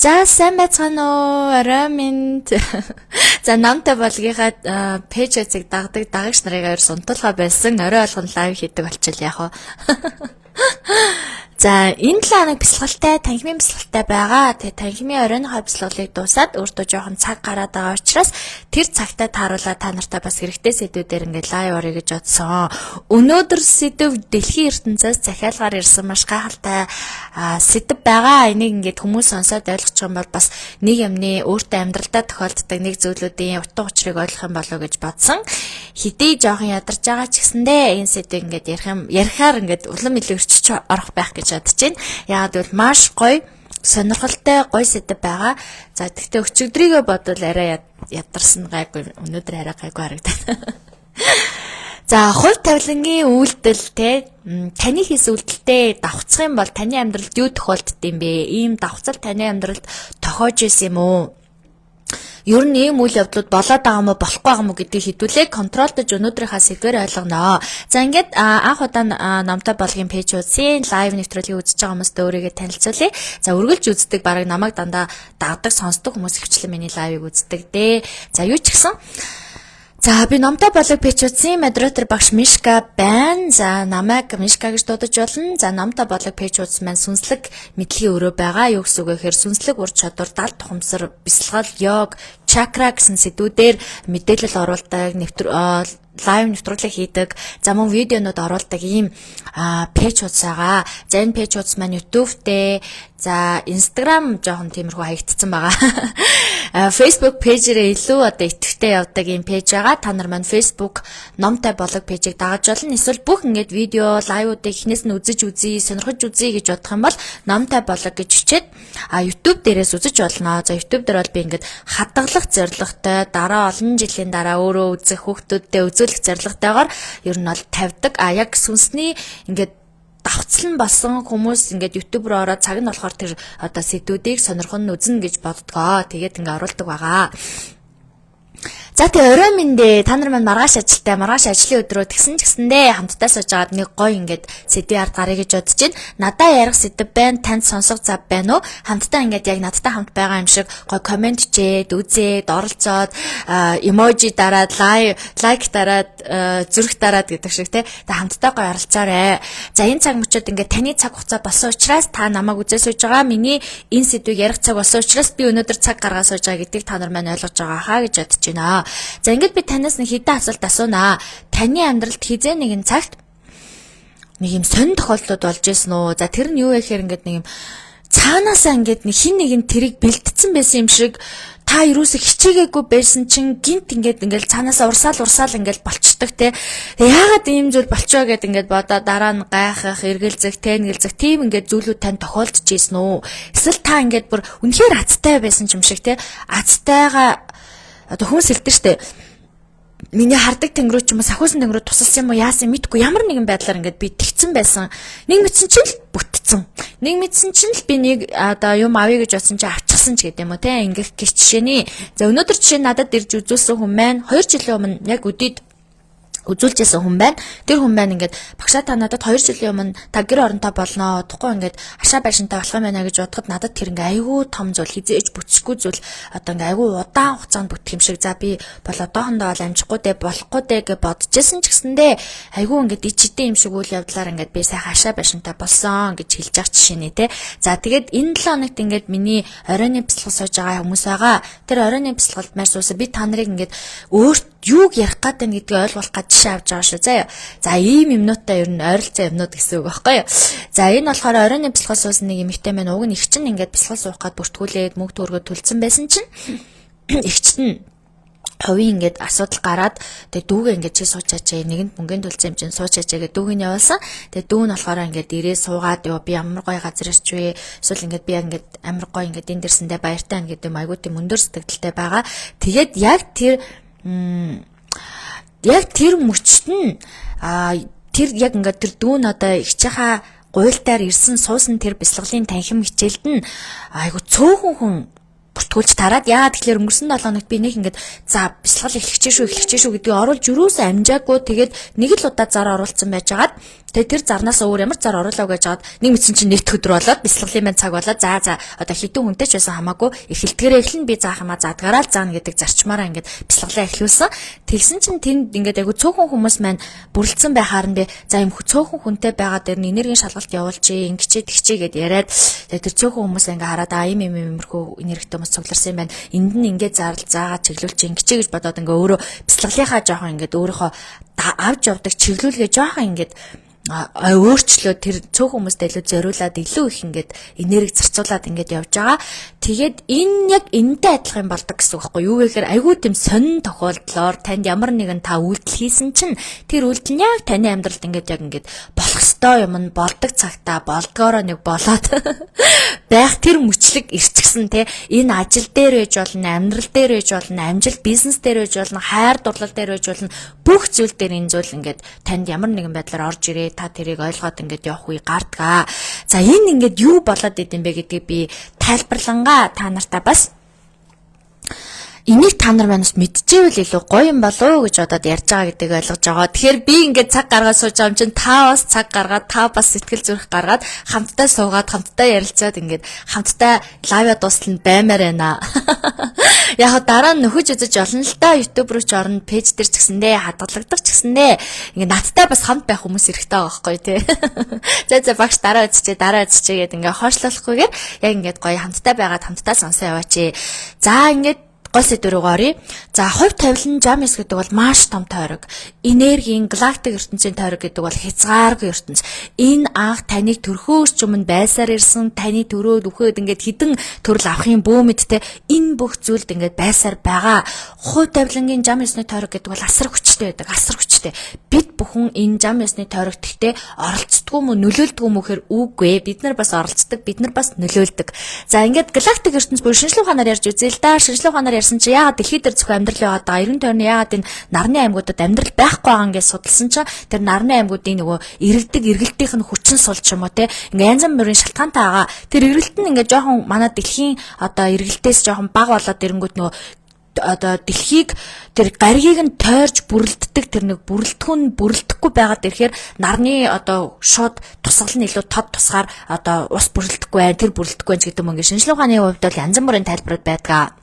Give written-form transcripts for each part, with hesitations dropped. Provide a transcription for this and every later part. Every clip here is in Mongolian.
За сайн байцгаана уу орой минь. За намтай болгийнхаа пэйжийг дагдаг дагагч нарыг авир сунтуулга байсан. Орой болгон лайв хийдэг болчихвол яах вэ? За энэ 7 хоног бясалгалтай, танхимын бясалгалтай байгаа. Тэгээ танхимын оройнхоо бясалгалыг дуусаад өөртөө жоохон цаг гараад байгаа учраас тэр цагтаа тааруулаад та нартай бас хэрэгтэй сэдвүүдээр ингээд лайв орё гэж бодсон. Өнөөдөр сэдв дэлхийн ертөнцөөс захиалгаар ирсэн маш гайхалтай сэдв байгаа. Энийг ингээд хүмүүс сонсоод ойлгочих юм бол бас нэг юмны өөртөө амьдралдаа тохиолддог нэг зүйлүүдийн утга учирыг ойлгох юм болов уу гэж бодсон. Хэдий жоохон ядарч байгаа ч гэсэндээ энэ сэдвийг ингээд ярихаар ингээд улам илүү өрчиж орох байх гэж бодож байна. Яагаад гэвэл маш гоё, сонирхолтой гоё сэдв байгаа. За тэгтээ өчигдрийгөө бодвол арай ядарсан гайгүй, өнөөдөр арай гайгүй харагдана. За хувь тавилангийн үйлдэл те таны хийсэн үйлдэлтэй давхцах юм бол таны амьдралд юу тохиолдд юм бэ? Ийм давхцал таны амьдралд тохиож исэн юм уу? Ер нь ийм үйл явдлууд болоод байгаа мó болохгүй байгаа мó гэдгийг хэдүүлээ контролдож өнөөдрийнхаа сэдвээр ойлгоно. За ингээд анх удаа намтай болгын пэйжүүдийн лайв нэвтрүүлгийг үзэж байгаа хүмүүстээ өөрийгөө танилцуулъя. За үргэлж үздэг бараг намайг дандаа дагдаг сонсдог хүмүүс ихчлэн миний лайвыг үздэг дээ. За юу ч гэсэн за би намтай болог пэйжүүдийн модератор багш Мишка байна. За намайг Мишка гэж дуудаж болно. За намтай болог пэйжүүдс маань сүнслэг мэдлэгийн өрөө байгаа. Юу гэсэн үг вэ гэхээр сүнслэг ур чадвар, далд тухамсар, бясалгал, йог, чакра гэсэн сэдвүүдээр мэдээлэл оруулдаг, лайв нэвтрүүлэг хийдэг, за мөн видеонууд оруулдаг ийм пэйжүүдс байгаа. За энэ пэйжүүдс маань YouTube дээр, за Instagram жоохон тиймэрхүү хаягдсан байгаа. Facebook пэйжээрээ илүү одоо идэвхтэй явдаг ийм пэйж байгаа. Та нар маань Facebook номтой болог пэйжийг дагаж болно. Эсвэл бүх ингээд видео, лайвуудыг эхнээс нь үзэж үзье, сонирхож үзье гэж бодох юм бол номтой болог гэж бичээд YouTube дээрээс үзэж болно. За YouTube дээр бол би ингээд хадгалах зорилготой, дараа олон жилийн дараа өөрөө үзэх хүүхдүүдтэй үзүүлэх зорилготойгоор ер нь бол тавьдаг. Яг сүнсний ингээд давцлан болсон хүмүүс ингээд YouTube руу ороод цаг нь болохоор тэр одоо сэдвүүдийг сонирхон үзнэ гэж боддгоо. Тэгээд ингээд оруулдаг байгаа. За тэгээ орой минь дээ та нар маань маргааш ажлын өдрөө тэгсэн ч гэсэндээ хамтдаа сууж агаад нэг гоё ингээд сэдвийн ард гарыг гэж бодож байна. Надаа ярих сэдв байна, танд сонсох зав байна уу? Хамтдаа ингээд яг надтай хамт байгаа юм шиг гоё комент чээд, үзээд, оролцоод, эможи дараад, лайк дараад, зүрх дараад гэдэг шиг те. Тэгээ хамтдаа гоё оролцоорой. За энэ цаг мөчид ингээд таны цаг хугацаа болсон учраас та намайг үзээ сууж байгаа. Миний энэ сэдвийг ярих цаг болсон учраас би өнөөдөр цаг гаргаад сууж байгаа гэдгийг та нар маань ойлгож байгаа хаа гэж бодож байна. За ингээд би танаас нэг хэдэн асуулт асуунаа. Таны амьдралд хизээ нэгэн цагт нэг юм сонин тохиолдлууд болж ирсэн үү? За тэр нь юу вэ гэхээр ингээд нэг юм цаанаасаа ингээд нэг хин нэгэн тэрийг бэлтцсэн байсан юм шиг та юусоо хичээгээгүй байсан чинь гинт ингээд цаанаасаа урсаал ингээд болчдөг те. Яагаад ийм зүйл болчоо гэд ингээд бодоо дараа нь гайхах, эргэлзэх, тэнгэлзэх тийм ингээд зүйлүүд тань тохиолдож ийсэн үү? Эсвэл та ингээд бүр үнэхээр азтай байсан юм шиг те. Азтайгаа одоо хүмүүс хэлдэг штэ. Миний хардаг тэнгэрүүд ч юм уу сахиусан тэнгэрүүд тусалсан юм уу яасан мэдгүй ямар нэгэн байдлаар ингээд би тэгсэн байсан. Нэг мэдсэн чинь л бүтцэн. Нэг мэдсэн чинь л би нэг одоо юм авъя гэж бодсон чинь авчихсан ч гэдэм юм уу те. Ингээд гэх жишээний. За өнөөдөр жишээ надад ирж үзүүлсэн хүн маань 2 жилийн өмнө яг өдийд үзүүлжсэн хүн байна. Тэр хүн байна ингээд багшаа та надад 2 жилийн өмнө та гэр оронтой болноо. Удахгүй ингээд ашаа байшинтай болох юм байна гэж бодоход надад тэр ингээд айгүй том зүйл хизээж бүтсэхгүй зүйл одоо ингээд айгүй удаан хугацаанд бүтэх юм шиг. За би бол одоохондоо бол амжихгүй дээ болохгүй дээ гэж бодчихсон ч гэсэндээ айгүй ингээд ичтэй юм шиг үйл явдлаар ингээд би сайхан ашаа байшинтай болсон гэж хэлж байгаа жишээний те. За тэгээд энэ 7 хоногт ингээд миний оройны бясалгал сууж байгаа хүмүүс байгаа. Тэр оройны бясалгалд маань суусан би та нарыг ингээд өөрт юуг ярих гэдэг нь гэдгийг ойлгуулах гэж жишээ авч байгаа шүү заяа. За ийм юмнуудаа ер нь ойролцоо юмнууд гэсэн үг байхгүй юу? За энэ болохоор оройн бясалгал суусан нэг эмэгтэй маань уг нь их чинь ингээд бясалгал суух гад бүртгүүлээд мөнгө төгрөгөд төлсөн байсан чинь ихчт нь хувийн ингээд асуудал гараад тэгээ дүүгээ ингээд чи суучаач нэгэнд мөнгөнд төлсөн юм чинь суучаач гэдэг дүүг нь явуулсан. Тэгээ дүү нь болохоор ингээд ирээ суугаад ёо би ямар гоё газар ирч вэ? Эсвэл ингээд би ингээд амар гоё ингээд энэ дэрсэндээ баяртай ан гэдэг айгуу тийм өндөр сэтгэлтэй байгаа. Тэгээд яг тэр мөчт нь тэр яг ингээд тэр дүү нь одоо ихчийнхаа гуйлтаар ирсэн суусан тэр бясалгалын танхим хичээлд нь айгуу цөөхөн хүн бүртгүүлж тараад яагаад тэгэхээр өнгөрсөн 7 хоногт би нэг ингээд за бясалгал эхлэж шүү гэдгийг оруулж юусэн амжаагүй тэгээд нэг л удаа зар оруулсан байжгаад тэгээд тэр зарнаас өөр ямар зар оруулаагүй байжгаад нэг мэдсэн чинь нэг өдөр болоод бясалгалын маань цаг болоод за одоо хитэн хүнтэй ч байсан хамаагүй эхлэлтгээрээ эхлэн би заах юмаа задгаараа л заана гэдэг зарчмаараа ингээд бясалгалаа эхлүүлсэн. Тэгсэн чинь тэнд ингээд айгу цөөхөн хүмүүс маань бүрлдсэн байхаар нь би за юм цөөхөн хүнтэй байгаа дээр нь энергийн шалгалт явуулчих ингэчээ тэгчээ гэд яриад тэгээд тэр цөөхөн хүмүүс ингээ хараад иймэрхүү энергитэй хүмүүс цугларсан юм байна. Энд нь ингээ зарлал заагаад чиглүүлчих ингэчээ гэж бодоод ингээ өөрөө бясалгалынхаа жоохон ингээд өөрийнхөө авч явдаг чиглүүлгээ жоохон ингээд өөрчлөө тэр цөөх хүмүүстэй илүү зориулаад илүү их ингээд энерги зарцуулаад ингээд явж байгаа. Тэгээд энэ яг энэтэй адилхан болдог гэсэн үг байхгүй юу? Юу гэхээр айгүй тийм сонин тохиолдлоор танд ямар нэгэн та үйлдэл хийсэн чинь тэр үйлдэл нь яг таны амьдралд ингээд яг ингээд болох ёстой юм нь болдог цагтаа болдгоороо нэг болоод байх тэр мөчлөг ирчихсэн те энэ ажил дээр байж болно, амьдрал дээр байж болно, амжилт бизнес дээр байж болно, хайр дурлал дээр байж болно. Бүх зүйл дээр энэ зүйл ингээд танд ямар нэгэн байдлаар орж ирээ та тэрийг ойлгоод ингээд явах үе гардгаа. За энэ ингээд юу болоод идэм бэ гэдгийг би тайлбарлангаа та нартаа бас энийг та нар манаас мэдчихвэл илүү гоё юм болов уу гэж бодоод ярьж байгаа гэдгийг ойлгож байгаа. Тэгэхээр би ингээд цаг гаргаад сууж байгаа юм чинь та бас цаг гаргаад та бас сэтгэл зүрх гаргаад хамтдаа суугаад хамтдаа ярилцаад ингээд хамтдаа лайва дуустал нь баймаар байна. Яг дараа нь нөхөж үзэж олно л та YouTube руу ч орно, пэйж дээр ч гэсэндээ хадгалагдах ч гэсэндээ ингээд надтай бас хамт байх хүмүүс хэрэгтэй байгаа байхгүй тий. За багш дараа үзчихээ гэдэг ингээд хойшлуулахгүйгээр яг ингээд гоё хамтдаа байгаад хамтдаа сонсоо яваач. За ингээд гол сэдвээр оръё. За хувь тавилан Жамис гэдэг бол маш том тойрог. Энергийн галактик ертөнцийн тойрог гэдэг бол хязгааргүй ертөнц. Энэ анх таныг төрхөөс ч өмнө байсаар ирсэн, таны төрөөд үхээд ингээд хідэн төрөл авахын бөөмөдтэй энэ бүх зүйлд ингээд байсаар байгаа. Хувь тавилангийн Жамисны тойрог гэдэг бол асар хүчтэй байдаг. Асар хүчтэй. Бид бүхэн энэ Жамисны тойрогт гэхдээ оролцдгүй мө нөлөөлдөг юм гэхээр үгүй. Бид нар бас оролцдог, бид нар бас нөлөөлдөг. За ингээд галактик ертөнц бүр шинжлэх ухаанаар ярьж үзээ л да. Шинжлэх ухаанаар ярьсан чи яагаад дэлхий дээр зөвхөн амьдрал яваад байгаа 90 тойрны яагаад энэ нарны аймагуудад амьдрал байхгүй байгаа гэж судалсан чинь тэр нарны аймагуудын нөгөө эргэлтийнх нь хүчин сул ч юм уу те ингээ янз бүрийн шалтгаантай байгаа. Тэр эргэлт нь ингээ жоохон манай дэлхийн одоо эргэлтээс жоохон бага болоод ирэнгүүт нөгөө одоо дэлхийг тэр гаригийг нь тойрж бүрлддэг тэр нэг бүрлдэхгүй байгаад ирэхээр нарны одоо шууд тусгал нь илүү тод тусгаар одоо ус бүрлдэхгүй байх тэр бүрлдэхгүй байх гэдэг мөнгө шинжлэх ухааны хувьд бол янз бүрийн тайлбарууд байдаг.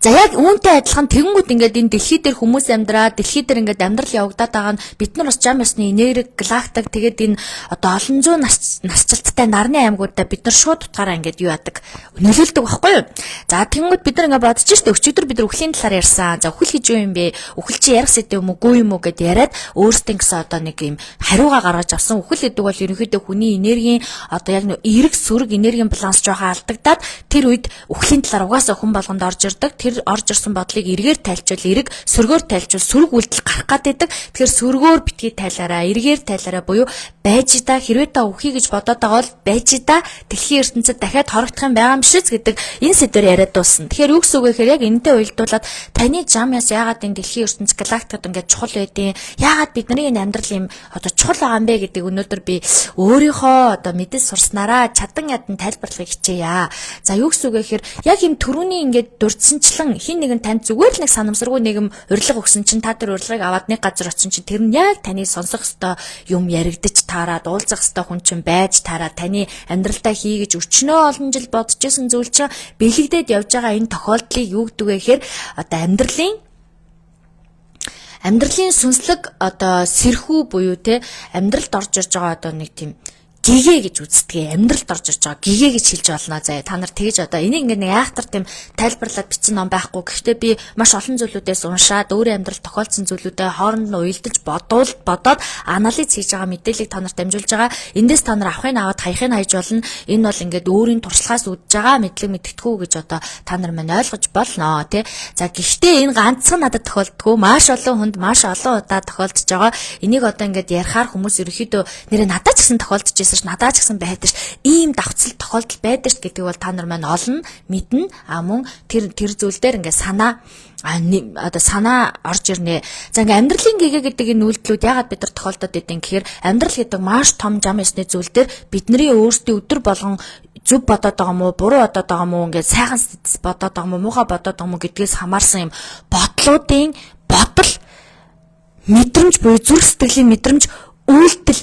За яг үүнтэй адилхан тэгэнгүүт ингээд энэ дэлхий дээр хүмүүс амьдраад дэлхий дээр ингээд амьдрал явагдаад байгаа нь бид нар бас Жамисны энерги галактик тэгээд энэ одоо олон зуун насжилттай нарны аймагуудаа бид нар шууд утгаараа ингээд юу яадаг нөлөөлдөг байхгүй юу? За тэгэнгүүт бид нар ингээд бодож штэ өчигдөр бид нар үхлийн талаар ярьсан. За үхэл гэж юу юм бэ? Үхэл чи ярих сэдв юм уу, гүй юм уу гэд яриад өөрсдөө гэсэн одоо нэг юм хариугаа гаргаж авсан. Үхэл гэдэг бол ерөнхийдөө хүний энергийн одоо яг нэг эрг сүрэг энергийн баланс жоохон алдагдаад тэр үед үхлийн талаар угаасаа хүн болгонд орж ирдэг. Орж ирсэн бодлыг эргээр тайлчвал эрэг, сөргөөр тайлчвал сөрөг үйлдэл гарах гэдэг. Тэгэхээр сөргөөр битгий тайлаараа, эргээр тайлаараа буюу байж да хэрвээ та үхий гэж бодоод байгаа бол байж да дэлхийн ертөнцид дахиад хорогдох юм байгаа юм шиз гэдэг энэ сэдвээр яриад дуусна. Тэгэхээр юу гэсэн үг вэ гэхээр яг энэтэй уялдуулаад таны Жамиас яагаад энэ дэлхийн ертөнц галактикад ингээд чухал байдیں۔ Яагаад бидний энэ амьдрал юм одоо чухал байгаа юм бэ гэдэг өнөөдөр би өөрийнхөө одоо мэдээс сурснараа чадан ядан тайлбарлахыг хичээе. За юу гэсэн үг вэ гэхээр яг энэ түрүүний ингээд дурдсанчлан хин нэгэн танд зүгээр л нэг санамсаргүй нэгэн урилга өгсөн чинь та тэр урилгыг аваад нэг газар очсон чинь тэр нь яг таны сонсох ёстой юм яригдаж таараад уулзах ёстой хүн чинь байж таараад таны амьдралдаа хийгэж өчнөө олон жил бодож исэн зүйл чинь бэлэгдээд явж байгаа энэ тохиолдлыг юу гэдэг вэ гэхээр одоо амьдралын сүнслэг одоо сэрхүү буюу те амьдралд орж ирж байгаа одоо нэг тийм гэгээ гэж үздэг. Амьдралд орж ирж байгаа гэгээ гэж хэлж болно. Заяа та нар тэгж одоо энийг ингээд нэг айхтар тийм тайлбарлаад бичсэн ном байхгүй. Гэхдээ би маш олон зүйлүүдээс уншаад өөрийн амьдрал тохиолдсон зүйлүүдэд хооронд нь уялдаж бодоод анализ хийж байгаа мэдээллийг та нарт дамжуулж байгаа. Эндээс та нар авахыг аваад хаягыг хайж болно. Энэ бол ингээд өөрийн туршлагаас үдж байгаа мэдлэг мэдгэдэггүй гэж одоо та нар мань ойлгож болно тий. За гэхдээ энэ ганцхан надад тохиолддгоо маш олон хүнд маш олон удаа тохиолдож байгаа. Энийг одоо ингээд ярихаар хүмүүс ерөөхдөө нэрээ надад ч гэсэн тохиолдож байсан ш надад ч гэсэн байдаг ш ийм давхцал тохиолдол байдаг ш гэдэг бол та нар маань олно мэднэ мөн тэр зүйл дээр ингээд санаа орж ирнэ. За ингээ амьдралын гэгээ гэдэг энэ үйлдэлүүд яагаад бид нар тохиолдод идэв гэхээр амьдрал гэдэг маш том зам ёсны зүйл дээр бидний өөрсдийн өдөр болгон зөв бодоод байгаа мó буруу бодоод байгаа мó ингээ сайхан бодоод байгаа мó муухай бодоод байгаа мó гэдгээс хамаарсан юм бодлуудын бодол мэдрэмж буюу зүрх сэтгэлийн мэдрэмж үйлдэл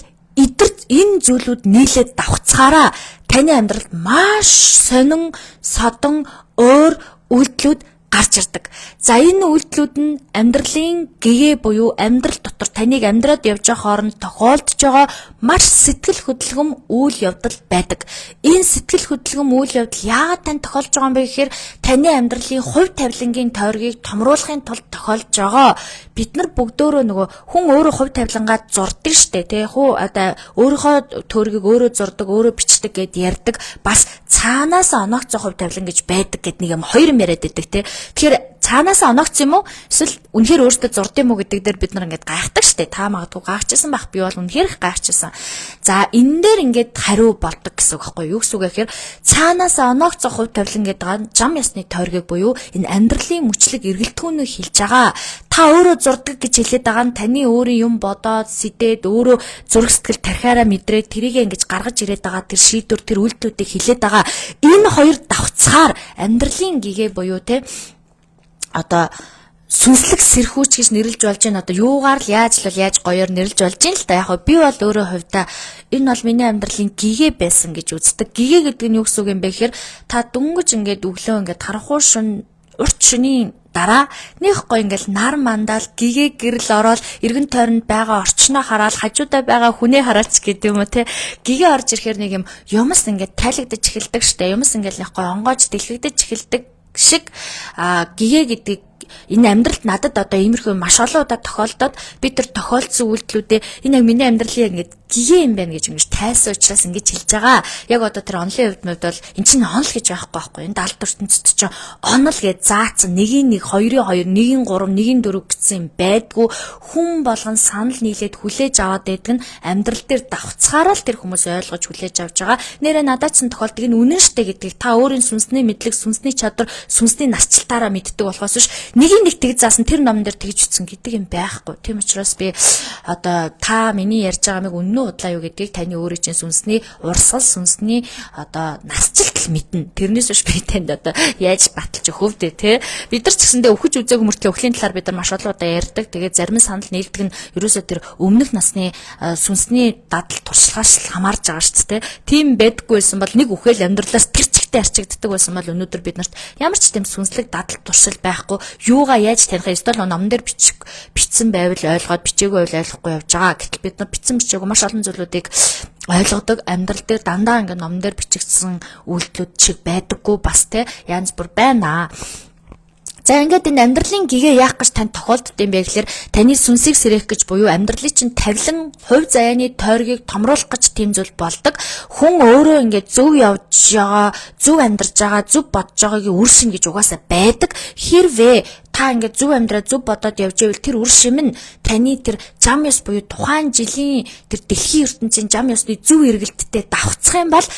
энэ зүйлүүд нийлээд давхцахаараа таны амьдралд маш сонин содон өөр үйлдэлүүд гарч ирдэг. За энэ үйлдэлүүд нь амьдралын гэгээ буюу амьдрал дотор таныг амьдраад явж байгаа хооронд тохиолдож байгаа маш сэтгэл хөдлөм үйл явдал байдаг. Энэ сэтгэл хөдлөм үйл явдал яагаад тань тохиолж байгаа юм бэ гэхээр таны амьдралын хувь тавилангийн тойргийг томруулахын тулд тохиолж байгаа. Бид нар бүгдөө нөгөө хүн өөрөө хувь тавилангаа зурдаг штэ тий. Одоо өөрийнхөө тойргийг өөрөө зурдаг, өөрөө бичдэг гэд ярьдаг. Бас цаанаас оногцоо хувь тавилан гэж байдаг гэд нэг юм хоёр юм яриад байдаг тий. Тэгэхээр цаанаас оногц юм уу? Эсвэл үнэхээр өөртөө зурд юм уу гэдэг дээр бид нар ингээд гайхдаг штэ. Та магадгүй гайхчихсан байх. Би бол үнэхээр гайхчихсан. За энэ дээр ингээд хариу болдог гэсэн үг байхгүй юу? Юу гэсэн үг гэхээр цаанаас оногц хувь тавилан гэдэг зам ясны тойргийг буюу энэ амьдралын мөчлөг эргэлтгүүнөө хэлж байгаа. Та өөрөө зурдаг гэж хэлээд байгаа нь таны өөрийн юм бодоод сэдээд өөрөө зураг сэтгэл тархиараа мэдрээд тэрийг ингэж гаргаж ирээд байгаа тэр шийдвэр тэр үйлдэлүүдийг хэлээд байгаа. Энэ хоёр давхцахаар амьдралын гэгээ буюу те одоо сүнслэг сэрхүүч гэж нэрлж болж байна. Одоо юугаар л яаж гоёор нэрлж болж байна л та. Яг би бол өөрөө хувьдаа энэ бол миний амьдралын гэгээ байсан гэж үздэг. Гэгээ гэдэг нь юу гэсэн үг юм бэ гэхээр та дөнгөж ингээд өглөө ингээд харанхуй шөнө урт шөнийн дараа нэг гоё ингээл нар мандаал гэгээ гэрэл ороод эргэн тойронд байгаа орчноо хараад хажуудаа байгаа хүнээ хараач гэдэг юм уу те гэгээ орж ирэхээр нэг юмс ингээд тайлагдаж эхэлдэг штэ юмс ингээл нэг гоё онгоож дэлгэгдэж эхэлдэг шиг гэгээ гэдэг энэ амьдралд надад одоо иймэрхүү маш олон удаа тохиолдоод би тэр тохиолдсон үйлдэлүүдээ энэ яг миний амьдралын ингээд гэгээ юм байна гэж ингэж тайсан учраас ингэж хэлж байгаа. Яг одоо тэр онлын хувьд бол эн чинь онл гэж байхгүй. Энэ 70 ертөнцид чинь онл гэж заацсан 1-1, 2-2, 1-3, 1-4 гэсэн юм байдгүй. Хүн болгон санал нийлээд хүлээж аваад байдаг нь амьдрал дээр давхцахаараа л тэр хүмүүс ойлгож хүлээж авч байгаа. Нэрээ надад ч тохиолдог энэ үнэн штэ гэдгийг та өөрийн сүнсний мэдлэг, сүнсний чадвар, сүнсний насжилтаараа мэддэг болохоос биш нэг тэгж заасан тэр номон дээр тэгж үтсэн гэдэг юм байхгүй. Тийм учраас би одоо та миний ярьж байгаа мэг үнэн удлаа юу гэдгийг таны өөрийн чинь сүнсний урсгал сүнсний одоо насжилт л мэднэ. Тэрнээс биш би танд одоо яаж баталж өгөвдөө те. Бид нар ч гэсэндээ өвхөж үзээгүй мөртлөө өвхлийн талаар бид нар маш олон удаа ярьдаг. Тэгээд зарим санал нийлдэг нь ерөөсөө тэр өмнөх насны сүнсний дадал туршлагаас хамаарж байгаа шүү дээ. Тийм байдггүйсэн бол нэг үхэл амьдралаас тэр чигтээ арчигддаг байсан бол өнөөдөр бид нарт ямар ч тийм сүнслэг дадал туршил байхгүй. Юугаа яаж таних эсвэл номон дээр бичсэн байвал ойлгоод бичээгүй байвал ойлгохгүй явж байгаа. Гэтэл бид нар бичсэн бичээгүй маш олон зүйлүүдийг ойлгодог. Амьдрал дээр дандаа ингээд номон дээр бичигдсэн үйлдэлүүд шиг байдаггүй бас те янз бүр байна. За ингээд энэ амьдралын гэгээ яах гэж тань тохиолдд юм бэ гэхээр таны сүнсийг сэрэх гэж буюу амьдралын чинь тавилан хувь заяаны тойргийг томруулах гэж тийм зүйл болдог. Хүн өөрөө ингээд зөв явж байгаа, зөв амьдарч байгаа, зөв бодож байгаагийн үр шин гэж угаасаа байдаг. Хэрвээ та ингээд зөв амьдраа зөв бодоод явж байвал тэр үр шим нь таны тэр зам ёс буюу тухайн жилийн тэр дэлхийн ертөнцийн зам ёсны зөв эргэлттэй давхцах юм бол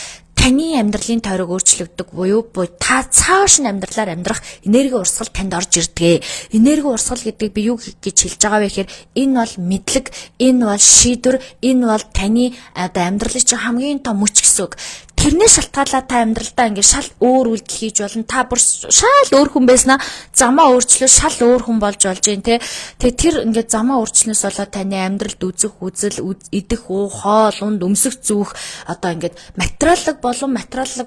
таны амьдралын тойрог өөрчлөгдөг буюу та цааш нь амьдралаар амьдрах энерги урсгал танд орж ирдэг. Энерги урсгал гэдэг би юу гэж хэлж байгаа вэ гэхээр энэ бол мэдлэг, энэ бол шийдвэр, энэ бол таны одоо амьдралын чинь хамгийн том мөч гэсэн үг. Тэрнээс шалтгаалаад та амьдралдаа ингээд шал өөр үйлдэл хийж болно. Та бүр шал өөр хүн байснаа замаа өөрчлөө шал өөр хүн болж жин тэ. Тэгээ тэр ингээд замаа өөрчлөнөөс болоод таны амьдралд үзэх үзэл, идэх уу, хоол, унд, өмсөх зүүх одоо ингээд материаллык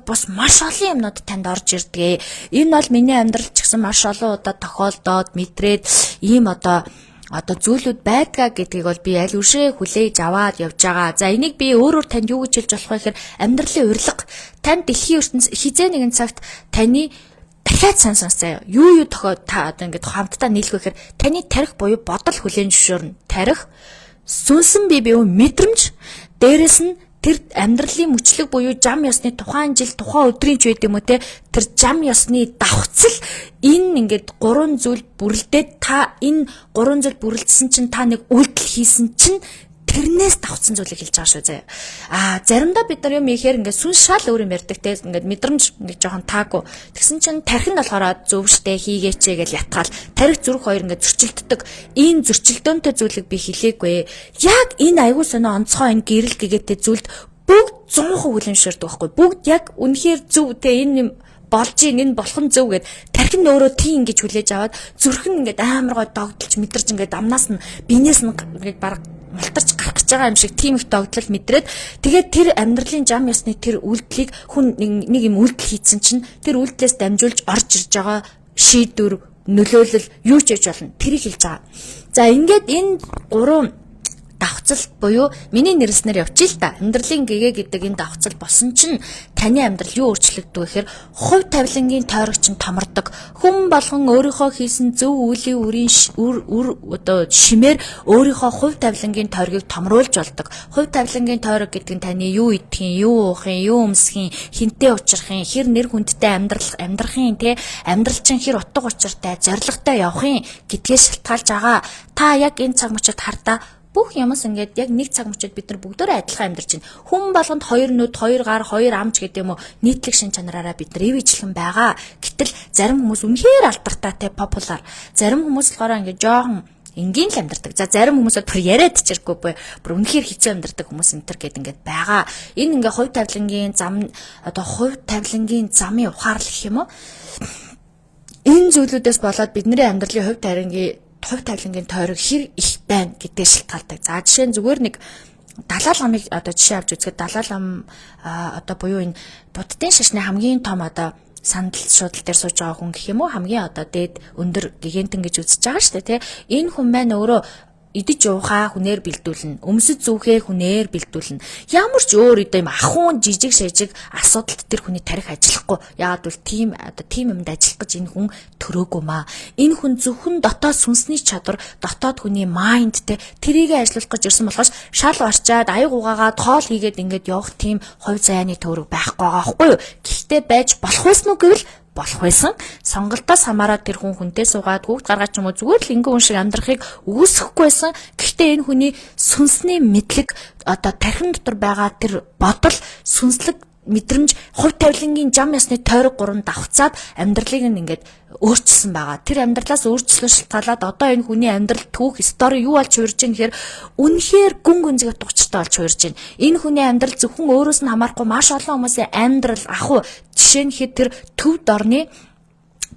бус маш олон юмнууд танд орж ирдэг. Энэ бол миний амьдралд ч гэсэн маш олон удаа тохиолдоод мэдрээд ийм одоо одоо зүйлүүд байдгаа гэдгийг бол би аль үшээ хүлээж аваад явж байгаа. За энийг би өөрөөр танд юу гэж хэлж болох вэ гэхээр амьдралын урилга. Танд дэлхийн ертөнц хизээ нэгэн цагт таны дахиад сонсоо. Юу та одоо ингээд хамтдаа нийлэх гэхээр таны тарих буюу бодол хүлээн зөвшөөрнө. Тарих, сүнсэн бие биеийн мэдрэмж, дээрэс нь тэр амьдралын мөчлөг буюу зам ёсны тухайн жил тухайн өдрийн ч үед юм уу те тэр зам ёсны давхцал энэ ингээд 3 зүйл бүрлдээд та энэ 3 зүйл бүрлдсэн чинь та нэг үйлдэл хийсэн чинь тэрнээс давхцсан зүйлийг хэлж байгаа шүү заяа. Заримдаа бид нар юм ихээр ингээд сүнс шал өөр юм ярьдаг те ингээд мэдрэмж ингээд жоохон таагүй. Тэгсэн чинь тарих нь болохоор зөв штэ хийгээчээ гэж ятгаал тарих зүрх хоёр ингээд зөрчилддөг. Ийм зөрчилдөөнтэй зүйлийг би хэлээгүй. Яг энэ аягүй сонио онцгой энэ гэрэл гэгээтэй зүйлд бүгд 100% хүлэмжшэрдэг байхгүй. Бүгд яг үнэхээр зөв те энэ юм болж энэ болох нь зөв гэд тарих нь өөрөө тийм ингэж хүлээж аваад зүрх нь ингээд амар гой догдолж мэдэрч ингээд амнаас нь биенээс нь ингээд баг мултарч гарах гэж байгаа юм шиг тийм их догдлол мэдрээд тэгээд тэр амьдралын зам ёсны тэр үйлдэлийг хүн нэг юм үйлдэл хийсэн чинь тэр үйлдэлээс дамжуулж орж ирж байгаа шийдвэр нөлөөлөл юу ч хийж болно тэрийг хэлж байгаа. За ингээд энэ 3 давхцал буюу миний нэрлснээр явчих л та. Амьдралын гэгээ гэдэг энэ давхцал босон чинь таны амьдрал юу өөрчлөгдөв гэхээр хувь тавилангийн тойрог чинь томордог. Хүн болгон өөрийнхөө хийсэн зөв үеийн үрийн одоо шимээр өөрийнхөө хувь тавилангийн тойргийг томруулж болдог. Хувь тавилангийн тойрог гэдэг нь таны юу идэхин, юу уухын, юу өмсхийн, хинтээ учрахын, хэр нэр хүндтэй амьдрахын те амьдрал чинь хэр утга учиртай, зоригтой явахын гэдгээс шалтгаалж байгаа. Та яг энэ цаг мөчид хардаа бүх юмс ингээд яг нэг цаг мөчид бид нар бүгдөө адилхан амьдарч байна. Хүн болгонд 2 нүд, 2 гар, 2 амч гэдэг юм уу нийтлэг шин чанараараа бид нар ивэжлэн байгаа. Гэтэл зарим хүмүүс үнэхээр алдартай популяр. Зарим хүмүүс болохоор ингээд жоохон энгийн л амьдардаг. За зарим хүмүүс бүр яриад чиргүй бүр үнэхээр хэцүү амьдардаг хүмүүс энтер гэдэг ингээд байгаа. Энэ ингээд хувь тавилангийн зам одоо хувь тавилангийн замын ухаарлах юм уу? Энэ зүйлүүдээс болоод бидний амьдралын хувь тавилангийн тойрог хэр их байна гэдгийг шалтгаалдаг. За жишээ нь зүгээр нэг далаа ламыг одоо жишээ авч үзэхэд далаа лам одоо буюу энэ буддын шашны хамгийн том одоо сандал шуудал дээр сууж байгаа хүн гэх юм уу хамгийн одоо дээд өндөр гигантэн гэж үзэж байгаа шүү дээ тий. Энэ хүн маань өөрөө идэж уухаа хүнээр бэлдүүлнэ. Өмсөж зүүхээ хүнээр бэлдүүлнэ. Ямар ч өөр юм ахуун жижиг шажиг асуудалд тэр хүний тарих ажиллахгүй. Яагаад бол тийм юмд ажиллах гэж энэ хүн төрөөгүй маа. Энэ хүн зөвхөн дотоод сүнсний чадвар, дотоод хүний майндтэй тэрийг ажиллуулах гэж ирсэн болохоос шал барчаад аяг угаагаад хоол хийгээд ингээд явах тийм хувь заяаны төвөрөг байхгүй байгаа байхгүй юу? Гэхдээ байж болох байсан уу гэвэл болох байсан. Сонголтоос хамаараад тэр хүн хүнтэй суугаад хүүхд гаргаад ч юм уу зүгээр л ингээ хүн шиг амьдрахыг үүсэхгүйсэн. Гэхдээ энэ хүний сүнсний мэдлэг одоо тархин дотор байгаа тэр бодол сүнслэг мэдрэмж хувь тавилангийн зам ёсны тойрог 3 давхцаад амьдралыг нь ингээд өөрчилсөн байгаа. Тэр амьдралаас өөрчлөлт шалтгаалаад одоо энэ хүний амьдрал түүх стори юу болж хуурж байна гэхээр үнэхээр гүн гүнзгий утгачтай болж хуурж байна. Энэ хүний амьдрал зөвхөн өөрөөс нь хамаарахгүй маш олон хүмүүсийн амьдрал ахуй жишээ нь хэд тэр төвд орны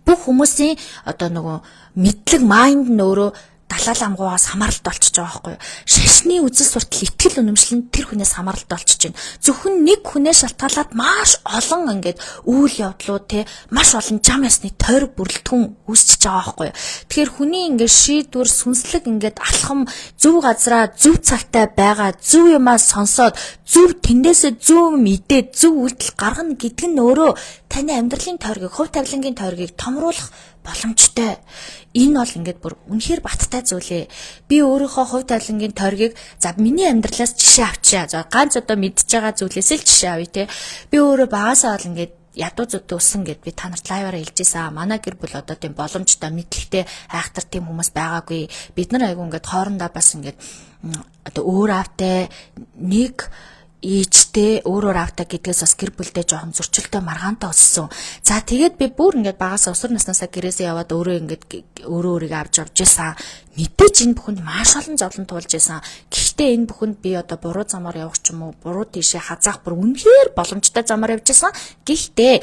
бүх хүмүүсийн одоо нөгөө мэдлэг майнд нь өөрөө далаа ламгуугаас хамааралтай болчихж байгаа байхгүй юу. Шашны үзэл суртал итгэл үнэмшлэн тэр хүнээс хамааралтай болчихж байна. Зөвхөн нэг хүнээс шалтгаалаад маш олон ингээд үйл явдлууд те маш олон зам ёсны тойрог бүрэлдэхүүн үүсчихэж байгаа байхгүй юу. Тэгэхээр хүний ингээд шийдвэр сүнслэг ингээд алхам зөв газараа зөв цагтаа байгаа зөв юмаа сонсоод зөв тэндээсээ зөв мэдээд зөв үйлдэл гаргана гэдэг нь өөрөө таны амьдралын тойргийг хувь тавилангийн тойргийг томруулах боломжтой. Энэ бол ингээд бүр үнэхээр баттай зүйлээ. Би өөрийнхөө хувь тавилангийн тойргийг за миний амьдралаас жишээ авчаа. За ганц одоо мэдж байгаа зүйлээс л жишээ авъя те. Би өөрөө багасаа бол ингээд ядуу зүйтэй өссөн гэд би та нарт лайваараа хэлжээсэн. Манай гэр бүл одоо тийм боломжтой мэдлэгтэй айхтар тийм хүмүүс байгаагүй. Бид нар айгүй ингээд хоорондоо бас ингээд одоо өөр аавтай нэг ээжтэй өөрөөр автаа гэдгээс бас гэр бүлдээ жоохон зөрчилтэй маргаантай өссөн. За тэгээд би бүр ингээд багасаа өсвөр наснаасаа гэрээсээ яваад өөрийгөө авч явж байсан. Мэдээж энэ бүхэнд маш олон зовлон туулж байсан. Гэхдээ энэ бүхэнд би одоо буруу замаар явах ч юм уу, буруу тийшээ хазаах бүр үнэхээр боломжтой замаар явж байсан. Гэхдээ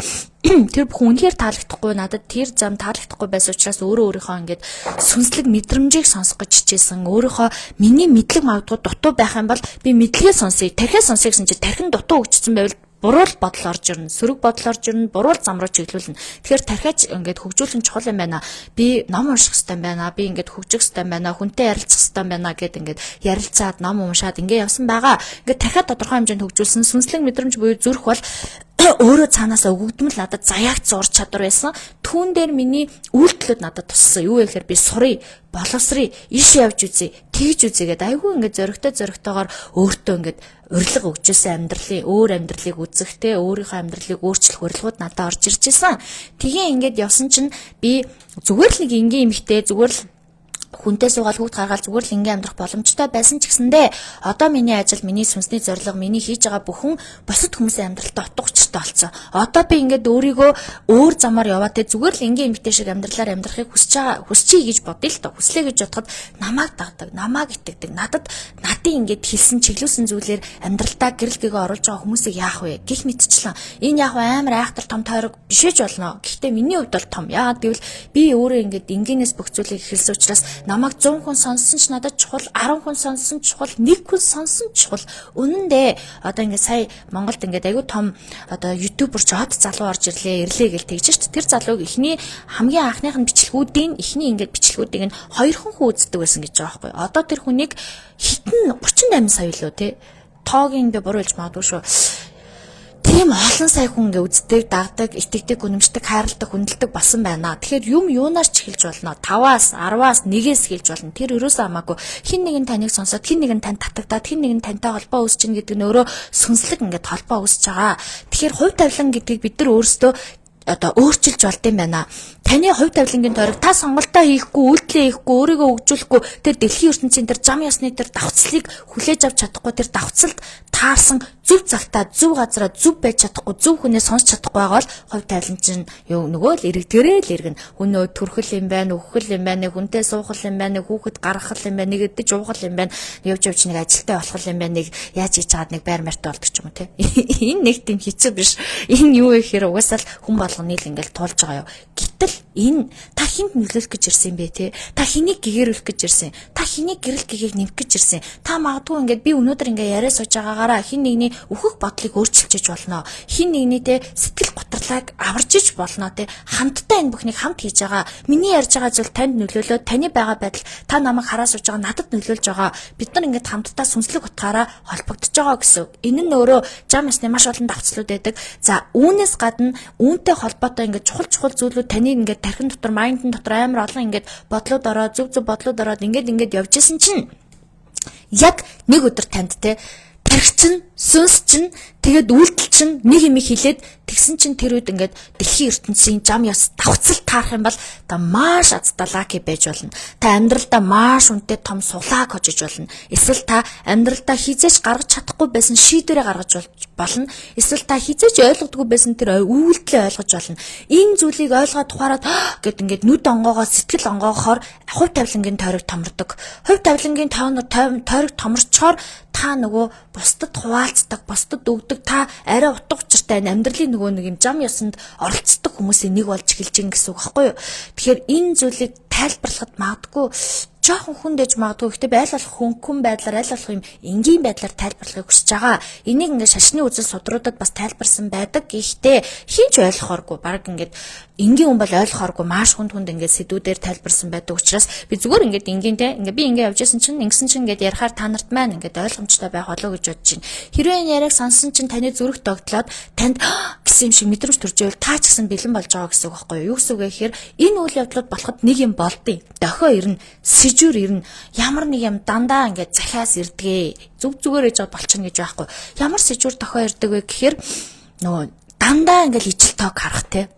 тэр бүхэн үнэхээр таалагдахгүй надад тэр зам таалагдахгүй байсан учраас өөрийнхөө ингээд сүнслэг мэдрэмжийг сонсох гэж хичээсэн. Өөрийнхөө миний мэдлэг магадгүй дутуу байх юм бол би мэдлэгээ сонсъё. Тархиа сонсъё гэсэн чинь тархин дутуу өгчсөн байвал буруу бодол орж ирнэ, сөрөг бодол орж ирнэ, буруу зам руу чиглүүлнэ. Тэгэхээр тархиач ингээд хөгжүүлэх нь чухал юм байна. Би ном унших хэрэгтэй байна. Би ингээд хөгжих хэрэгтэй байна. Хүнтэй ярилцах хэрэгтэй байна гэд ингээд ярилцаад ном уншаад ингээд явсан байгаа. Ингээд тархиа тодорхой хэмжээнд хөгжүүлсэн сүнслэг мэдрэмж буюу зүрх бол өөрөө цаанаасаа өгөгдмөл надад заяагц урч чадвар байсан. Түүн дээр миний үйлдэлүүд надад туссан. Юу вэ гэхээр би сурыг, боловсрыг, иш явж үзье, тэгж үзье гэдэг айгүй ингээд зөрөгтэйгээр өөртөө ингээд урилга өгчээсэн өөр амьдралыг үзэхтэй, өөрийнхөө амьдралыг өөрчлөх урилгууд надад орж ирж байсан. Тэгээ ингээд явсан чинь би зүгээр л нэг энгийн эмэгтэй зүгээр л хүнтэй суугаад хүүхд гаргаад зүгээр л ингээм амьдрах боломжтой байсан ч гэсэндээ одоо миний ажил, миний сүнсний зорилго, миний хийж байгаа бүхэн бусад хүмүүсийн амьдралтай утга учиртай болсон. Одоо би ингээд өөрийгөө өөр замаар яваад тэ зүгээр л ингээм эмэгтэй шиг амьдралаар амьдрахыг хүсчихье гэж бодъё л доо. Хүслээ гэж бодоход намайг дагдаг, намайг итгэдэг, надад ингээд хэлсэн чиглүүлсэн зүйлээр амьдралдаа гэрэл гэгээ оруулж байгаа хүмүүсийг яах вэ? Гэх мэтчлэн энэ яг амар айхтар том тойрог бишэж болно. Гэхдээ миний хувьд бол том. Яагаад гэвэл би өөрөө ингээд энгийнээс бүх зүйлийг хэлсэн учраас намайг 100 хүн сонссон ч надад чухал, 10 хүн сонссон чухал, 1 хүн сонссон чухал. Үнэндээ одоо ингээд сая Монголд ингээд аягүй том одоо ютубер ч хот залуу орж ирлээ гэж тэгж шít. Тэр залууг эхний хамгийн анхных нь эхний ингээд бичлэгүүдийг нь 2 хүн үздэг байсан гэж байгаа байхгүй. Одоо тэр хүнийг хитэн 38 сая лөө тий. Тоогийн би буруу хэлж магадгүй шүү. Тийм олон сая хүн ингээ үздэг, дагдаг, итгэдэг, үнэмшдэг, хайрладаг, хүндэлдэг болсон байна. Тэгэхээр юунаас ч эхэлж болно. 5-аас, 10-аас, 1-ээс эхэлж болно. Тэр ерөөсөө хамаагүй. Хин нэг нь таныг сонсоод, хин нэг нь танд татагдаад, хин нэг нь тантай холбоо үүсэж гин гэдэг нь өөрөө сүнслэг ингээ холбоо үүсэж байгаа. Тэгэхээр хувь тавилан гэдгийг бид нар өөрсдөө одоо өөрчилж болд юм байна. Таны хувь тавилангийн тойрог та сонголтоо хийхгүй, үйлдэлээ хийхгүй, өөрийгөө хөгжүүлэхгүй тэр дэлхийн ертөнцийн тэр зам ёсны тэр давхцлыг хүлээж авч чадахгүй тэр давхцалд таарсан зөв цагтаа, зөв газараа, зөв байж чадахгүй, зөв хүнээ сонсч чадахгүй байгаа бол хувь тавилан чинь нөгөө л эргдгэрээ л иргэн. Хүнөө төрхөл юм байна, өгөхөл юм байна, хүнтэй суухал юм байна, хүүхэд гаргахал юм байна, нэг идэж уухал юм байна, явж нэг ажилтай болох юм байна, нэг яаж хийж чаад нэг байр март болдог ч юм уу те. Энэ нэг тийм хэцүү биш. Энэ юу вэ гэхээр угаасаа л хүн болгоны л ингээл туулж байгаа юу. Гэтэл энэ та хинд нөлөөлөх гэж ирсэн бэ те? Та хэнийг гэгэрүүлэх гэж ирсэн? Та хэнийг гэрэл гэгийг нэмэх гэж ирсэн? Та магадгүй ингээд би өнөөдөр ингээд яриа сууж байгаагаараа хин нэгний өөхөх бодлыг өөрчилж болно. Хин нэгний те сэтгэл готрлааг аварж иж болно те. Хамтдаа энэ бүхнийг хамт хийж байгаа. Миний ярьж байгаа зүйл танд нөлөөлөө, таны байгаа байдал та намайг хараа сууж байгаа надад нөлөөлж байгаа. Бид нар ингээд хамтдаа сүнслэг утгаараа холбогдож байгаа гэсэн. Энэ нь өөрөө зам ёсны маш олон давцлууд байдаг. За үүнээс гадна үүнтэй холбоотой ингээд чухал зүйлүүд таны ингээд тархин дотор, майндын дотор амар олон ингээд бодлууд ороод, зөв бодлууд ороод ингээд явж исэн чинь яг нэг өдөр танд те тархи чинь, сүнс чинь, тэгээд үйлдэл чинь нэг юм хилээд тэгсэн чинь тэр үед ингээд дэлхийн ертөнцийн зам ёс давхцал таарах юм бол та маш азтай лаки байж болно. Та амьдралдаа маш үнэтэй том сулааг хожиж болно. Эсвэл та амьдралдаа хизээч гаргаж чадахгүй байсан шийдвэрээ гаргаж болно. Эсвэл та хизээч ойлгодгүй байсан тэр үйлдэлээ ойлгож болно. Энэ зүйлийг ойлгоод тухаараад гэд ингээд нүд онгоогоо сэтгэл онгоогоор хувь тавилангийн тойрог томордог. Хувь тавилангийн тойрог томорчоор та нөгөө бусдад хуваалцдаг, бусдад өгдөг, та арай утга учиртай амьдралын нөгөө нэг юм зам ёсонд оролцдог хүмүүсийн нэг болж эхэлж гин гэсэн үг байхгүй юу. Тэгэхээр энэ зүйлийг тайлбарлахад магадгүй жоохон хүндэж магадгүй. Гэхдээ айл болох хөнгөн байдлаар, айл болох юм энгийн байдлаар тайлбарлахыг хүсэж байгаа. Энийг ингээд шашны үзэл судруудад бас тайлбарсан байдаг. Гэхдээ хинч ойлгохооргүй. Бараг ингээд энгийн хүн бол ойлгохооргүй. Маш хүнд ингээд сэдвүүдээр тайлбарсан байдаг учраас би зүгээр ингээд энгийнтэй ингээд би ингээд явжсэн чинь ингэсэн чинь ингээд ярихаар та нарт маань ингээд ойлгомжтой байх болоо гэж бодож байна. Хэрвээ энэ яриаг сонсон чинь таны зүрх догтлоод танд гэсэн юм шиг мэдрэмж төрж байвал та ч гэсэн бэлэн болж байгаа гэсэн үг байхгүй юу? Юу гэсэн үг вэ гэхээр энэ үйл явдлууд болоход нэг юм болдیں۔ Дохио ирнэ. Сэжүр ирнэ. Ямар нэг юм дандаа ингээд захиас ирдэгэ. Зүгээр ээж болчихно гэж байхгүй. Ямар сэжүр дохио ирдэг вэ гэхээр нөгөө дандаа ингээд ижил тоог харах те.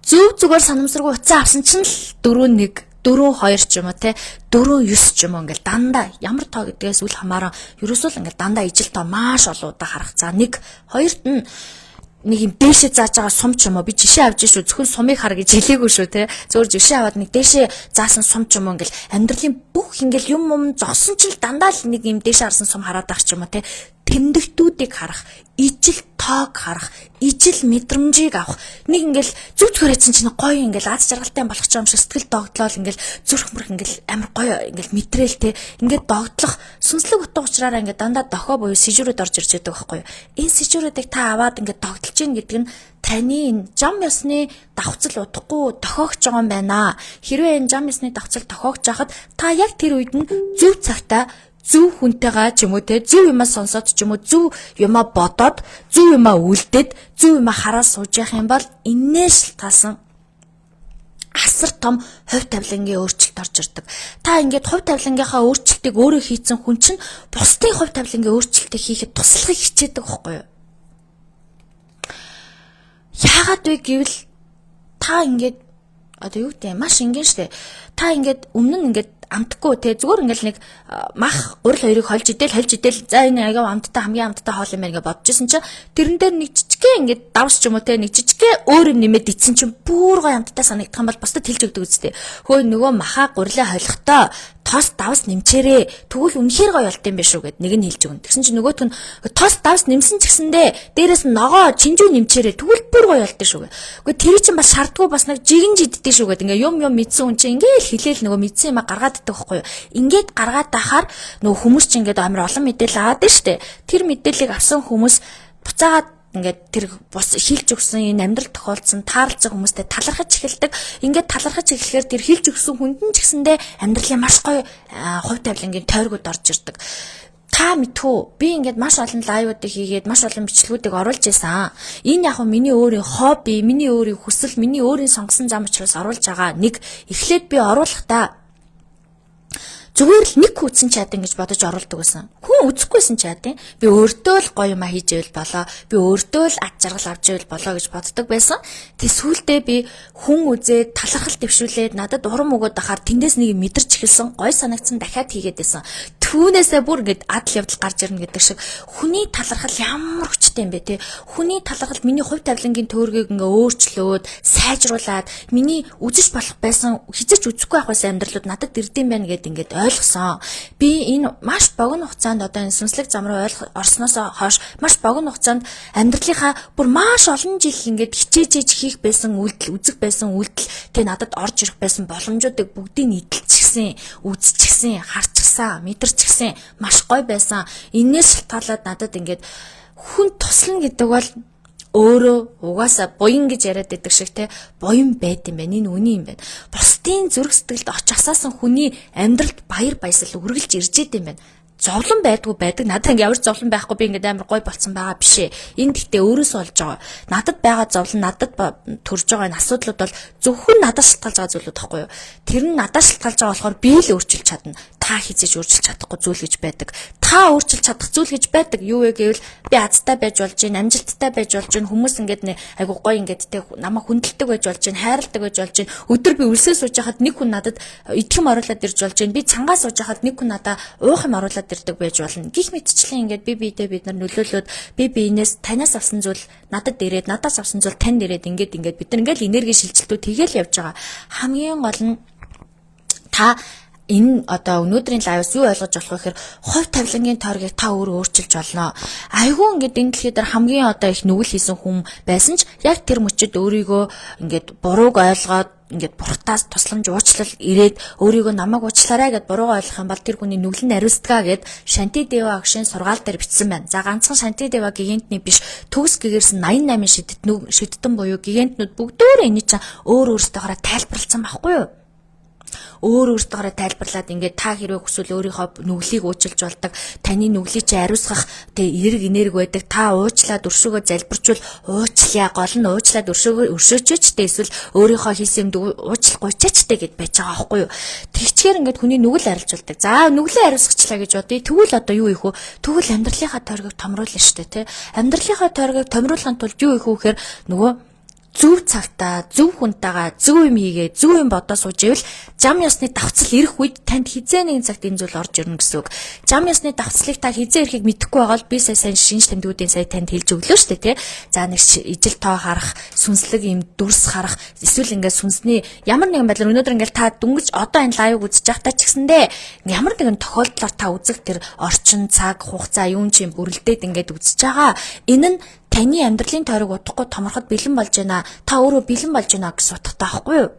Зүгээр санамсаргүй уцаа авсан чинь л 4-1 4-2 ч юм уу те 4-9 ч юм уу ингээл дандаа ямар тоо гэдгээс үл хамааран ерөөсөө л ингээл дандаа ижил тоо маш олон удаа харах. За 1 2-т нь нэг юм дээшээ зааж байгаа сум ч юм уу би жишээ авч шүү зөвхөн сумыг хар гэж хэлээгүй шүү те зөвхөн жишээ аваад нэг дээшээ заасан сум ч юм уу ингээл амьдралын бүх ингээл юм зогсон ч л дандаа л нэг юм дээшээ харсан сум хараад байх ч юм уу те тэмдэгтүүдийг харах, ижил тоог харах, ижил мэдрэмжийг авах. Нэг ингээл зүг зүгээр хийсэн чинь гоё ингээл аз жаргалтай болох ч юм шиг сэтгэл догтлол ингээл зүрх мөрх ингээл амар гоё ингээл мэдрэл те ингээд догтлох сүнслэг утга учраараа ингээд дандаа дохоо буюу сэжүүрүүд орж ирж байдаг байхгүй юу. Энэ сэжүүрүүдийг та аваад ингээд догтлж гин гэдэг нь таны энэ зам ёсны давхцал удахгүй тохиогч байгаа юм байна. Хэрвээ энэ зам ёсны давхцал тохиогч байхад та яг тэр үед нь зөв цагтаа зөв хүнтэйгээ ч юм уу те зөв юмаа сонсоод ч юм уу зөв юмаа бодоод зөв юмаа үлдээд зөв юмаа хараад сууж явах юм бол иннээс шалтгаалсан асар том хувь тавилангийн өөрчлөлт орж ирдэг. Та ингээд хувь тавилангийнхаа өөрчлөлтийг өөрөө хийцэн хүн чинь бусдын хувь тавилангийн өөрчлөлтийг хийхэд туслахыг хичээдэг байхгүй юу? Яагаад вэ гэвэл та ингээд одоо юу гэдэг маш энгийн штэ. Та ингээд өмнө нь ингээд амтгүй те зүгээр ингээл нэг мах гурил хоёрыг хольж идэл за энэ аяга амттай хамгийн амттай хоол юм байна гэж бодчихсон чинь тэрэн дээр нэг жижигхэн ингээд давс ч юм уу те нэг жижигхэн өөр юм нэмээд ицсэн чинь бүр гоё амттай санагдах юм бол бусдад хэлж өгдөг үстэй. Хөөе нөгөө махаа гурилаа холихдоо тос давс нэмчээрээ тэгвэл үнэхээр гоё болт юм биш үү гэд нэг нь хэлж өгнө. Тэгсэн чинь нөгөөт нь тос давс нэмсэн ч гэсэндээ дээрээс нь ногоо чинжүү нэмчээрээ тэгвэл бүр гоё болт шүү гэ. Үгүй тэр чинь бас шаардгүй бас нэг жигэн жиддээ шүү гэд ингээ юм мэдсэн хүн чинь ингээл хэлээл нөгөө мэдсэн юм гаргаад идэх байхгүй юу. Ингээд гаргаад тахаар нөгөө хүмүүс чинь ингээд амар олон мэдээлэл аваад байна штэ. Тэр мэдээллийг авсан хүмүүс буцаагаад ингээд тэр бус хилж өгсөн энэ амьдрал тохиолдсон таарлцсан хүмүүстэй талархаж эхэлдэг. Ингээд талархаж эхлэхээр тэр хилж өгсөн хүнд нь ч гэсэндээ амьдралын маш гоё хувь тавилангийн тойргууд орж ирдэг. Та мэдхүү би ингээд маш олон лайвуудыг хийгээд маш олон бичлэгүүдийг оруулж байсан. Энэ яг миний өөрийн хобби, миний өөрийн хүсэл, миний өөрийн сонгосон зам учраас оруулж байгаа. Нэг эхлээд би оруулахдаа зүгээр л нэг үзсэн чадан гэж бодож оруулдаг байсан. Хүн үзэхгүйсэн чадан. Би өөртөө л гоё юма хийж ивэл болоо. Би өөртөө л ад жаргал авч ивэл болоо гэж боддог байсан. Тэг сүүлдээ би хүн үзээд талархал дэвшүүлээд надад урам өгөөд ахаар тэндээс нэг мэдэрч эхэлсэн. Гоё санагдсан дахиад хийгээд байсан. Түүнээсээ бүр ингээд адал явдал гарч ирнэ гэдэг шиг хүний талархал ямар хүчтэй юм бэ те. Хүний талархал миний хувь тавилангийн төөргийг ингээ өөрчлөөд сайжруулад миний үзэж болох байсан хизэж үзэхгүй байх байсан амьдралууд надад ирдэм байна гэд ингээд ойлгосон. Би энэ маш богино хугацаанд одоо энэ сүнслэг зам руу орсноос хойш маш богино хугацаанд амьдралынхаа бүр маш олон жил ингээд хичээж хийх байсан үйлдэл үзэх байсан үйлдэл тэ надад орж ирэх байсан боломжуудыг бүгдийг нийтэлчихсэн, үзчихсэн, харчихсан, мэдэрчихсэн маш гоё байсан. Иннээс шалтгаалаад надад ингээд хүн туслана гэдэг бол өөрөө угаасаа буян гэж яриад байдаг шиг те буян байд юм байна. Энэ үний юм байна. Бусдын зүрх сэтгэлд оч асаасан хүний амьдралд баяр баясгал үргэлж ирж идэм байна. Зовлон байдгүй байдаг. Надад ингэ ямар зовлон байхгүй би ингэ амар гой болцсон байгаа биш ээ. Энэ гэхдээ өөрөөсөө олж байгаа. Надад байгаа зовлон, надад төрж байгаа энэ асуудлууд бол зөвхөн надад шалтгаалж байгаа зүйлүүд байхгүй юу? Тэр нь надад шалтгаалж байгаа болохоор би л өөрчилж чадна. Та хизээж өөрчилж чадахгүй зүйл гэж байдаг. Та өөрчилж чадах зүйл гэж байдаг. Юу вэ гэвэл би азтай байж болж гин, амжилттай байж болж гин, хүмүүс ингэ айгу гой ингэ тэ намайг хүндэлдэг байж болж гин, хайрладаг байж болж гин. Өдөр би үлсээ сууж хахад нэг хүн надад идэхэм оруулаад ирж болж гин. Би цангаас сууж хахад нэг хүн надад уух юм оруулаад ирдэг байж болно. Гих мэтчлэн ингээд биедээ бид нар нөлөөлөөд би биенээс танаас авсан зүйл надад ирээд, надаас авсан зүйл танд ирээд ингээд бид нар ингээд энерги шилжилтүүд хийгээл явж байгаа. Хамгийн гол нь та энэ одоо өнөөдрийн лайвс юу ойлгож болох вэ гэхээр хувь тавилангийн тойргийг та өөрөө өөрчилж болно. Айгүй ингээд энэ дэлхийд хамгийн одоо их нүгэл хийсэн хүн байсан ч яг тэр мөчөд өөрийгөө ингээд бурууг ойлгоод ингээд бурхтаас тусламж уучлал ирээд өөрийгөө намайг уучлаарай гэд буруугаа ойлгох юм бол тэр хүний нүгэл нь ариустгаа гэд Шанти Дева агшийн сургаал дээр бичсэн байна. За ганцхан Шанти Дева гигантны биш төгс гэгэрсэн 88 шидтэн буюу гигантнууд бүгдөө энэ чинь өөр өөртөөгөө тайлбарлсан байхгүй юу? Өөр өөртөөгөө тайлбарлаад ингээд та хэрвээ хүсвэл өөрийнхөө нүглийг уучлж болдог, таны нүглийг чи ариусгах тэг энерги байдаг, та уучлаад өршөөгөө залбирчвал уучлаа, гол нь уучлаад өршөөч ч эсвэл өөрийнхөө хийсэн юм уучлахгүй ч гэд байж байгаа байхгүй юу. Тэгчээр ингээд хүний нүгэл арилжуулдаг. За нүглээ ариусгачлаа гэж бодъё. Тэгвэл одоо юу ийх вэ? Тэгвэл амьдралынхаа тойргийг томруулна шүү дээ, тэ. Амьдралынхаа тойргийг томруулахын тулд юу ийх вэ гэхээр нөгөө зөв цагтаа, зөв хүнтэйгээ, зөв юм хийгээ, зөв юм бодоо сууж ивэл зам ёсны давцал ирэх үед танд хизээ нэгэн цагт энэ зүйл орж ирнэ гэсэн үг. Зам ёсны давцлыг та хизээ ирэхийг мэдэхгүй байгаа бол би сайн шинж тэмдгүүдийн сая танд хэлж өглөө шүү дээ, тий. За нэг ижил тоо харах, сүнслэг юм дүрс харах, эсвэл ингээд сүнсний ямар нэгэн байдлаар өнөөдөр ингээд та дүнгэж одоо энэ лайвыг үзэж байхдаа ч гэсэндээ ямар нэгэн тохиолдлоор та үзэх тэр орчин, цаг, хугацаа юун ч юм бүрэлдээд ингээд үзэж байгаа. Энэ нь таны амьдралын тойрог удахгүй томорход бэлэн болж байна. Та өөрөө бэлэн болж байна гэсэн утгатай байхгүй юу?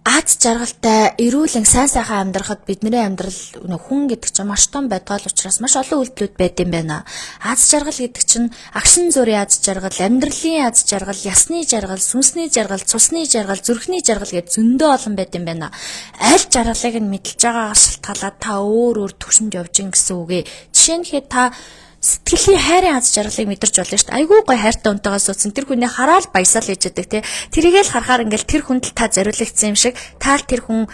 Аз жаргалтай, эрүүлэн сайн сайхан амьдрахад бидний амьдрал хүн гэдэг чинь маш том байдгаал учраас маш олон үйлдэлүүд байд юм байна. Аз жаргал гэдэг чинь агшин зүрийн аз жаргал, амьдралын аз жаргал, ясны жаргал, сүнсний жаргал, цусны жаргал, зүрхний жаргал гэж зөндөө олон байд юм байна. Аль жаргалыг нь мэдж байгаагаас шалтгаалаад та өөр төвшөнд явж гин гэсэн үгээ. Жишээ нь та сэтгэлийн хайрын аз жаргалыг мэдэрч болно шүү дээ. Айгүй гой хайртай үнтэйгээ суудсан. Тэр хүний хараал баясаал гэж яддаг тий. Тэрийгэл харахаар ингээл тэр хүнд л та зориулагдсан юм шиг, таал тэр хүн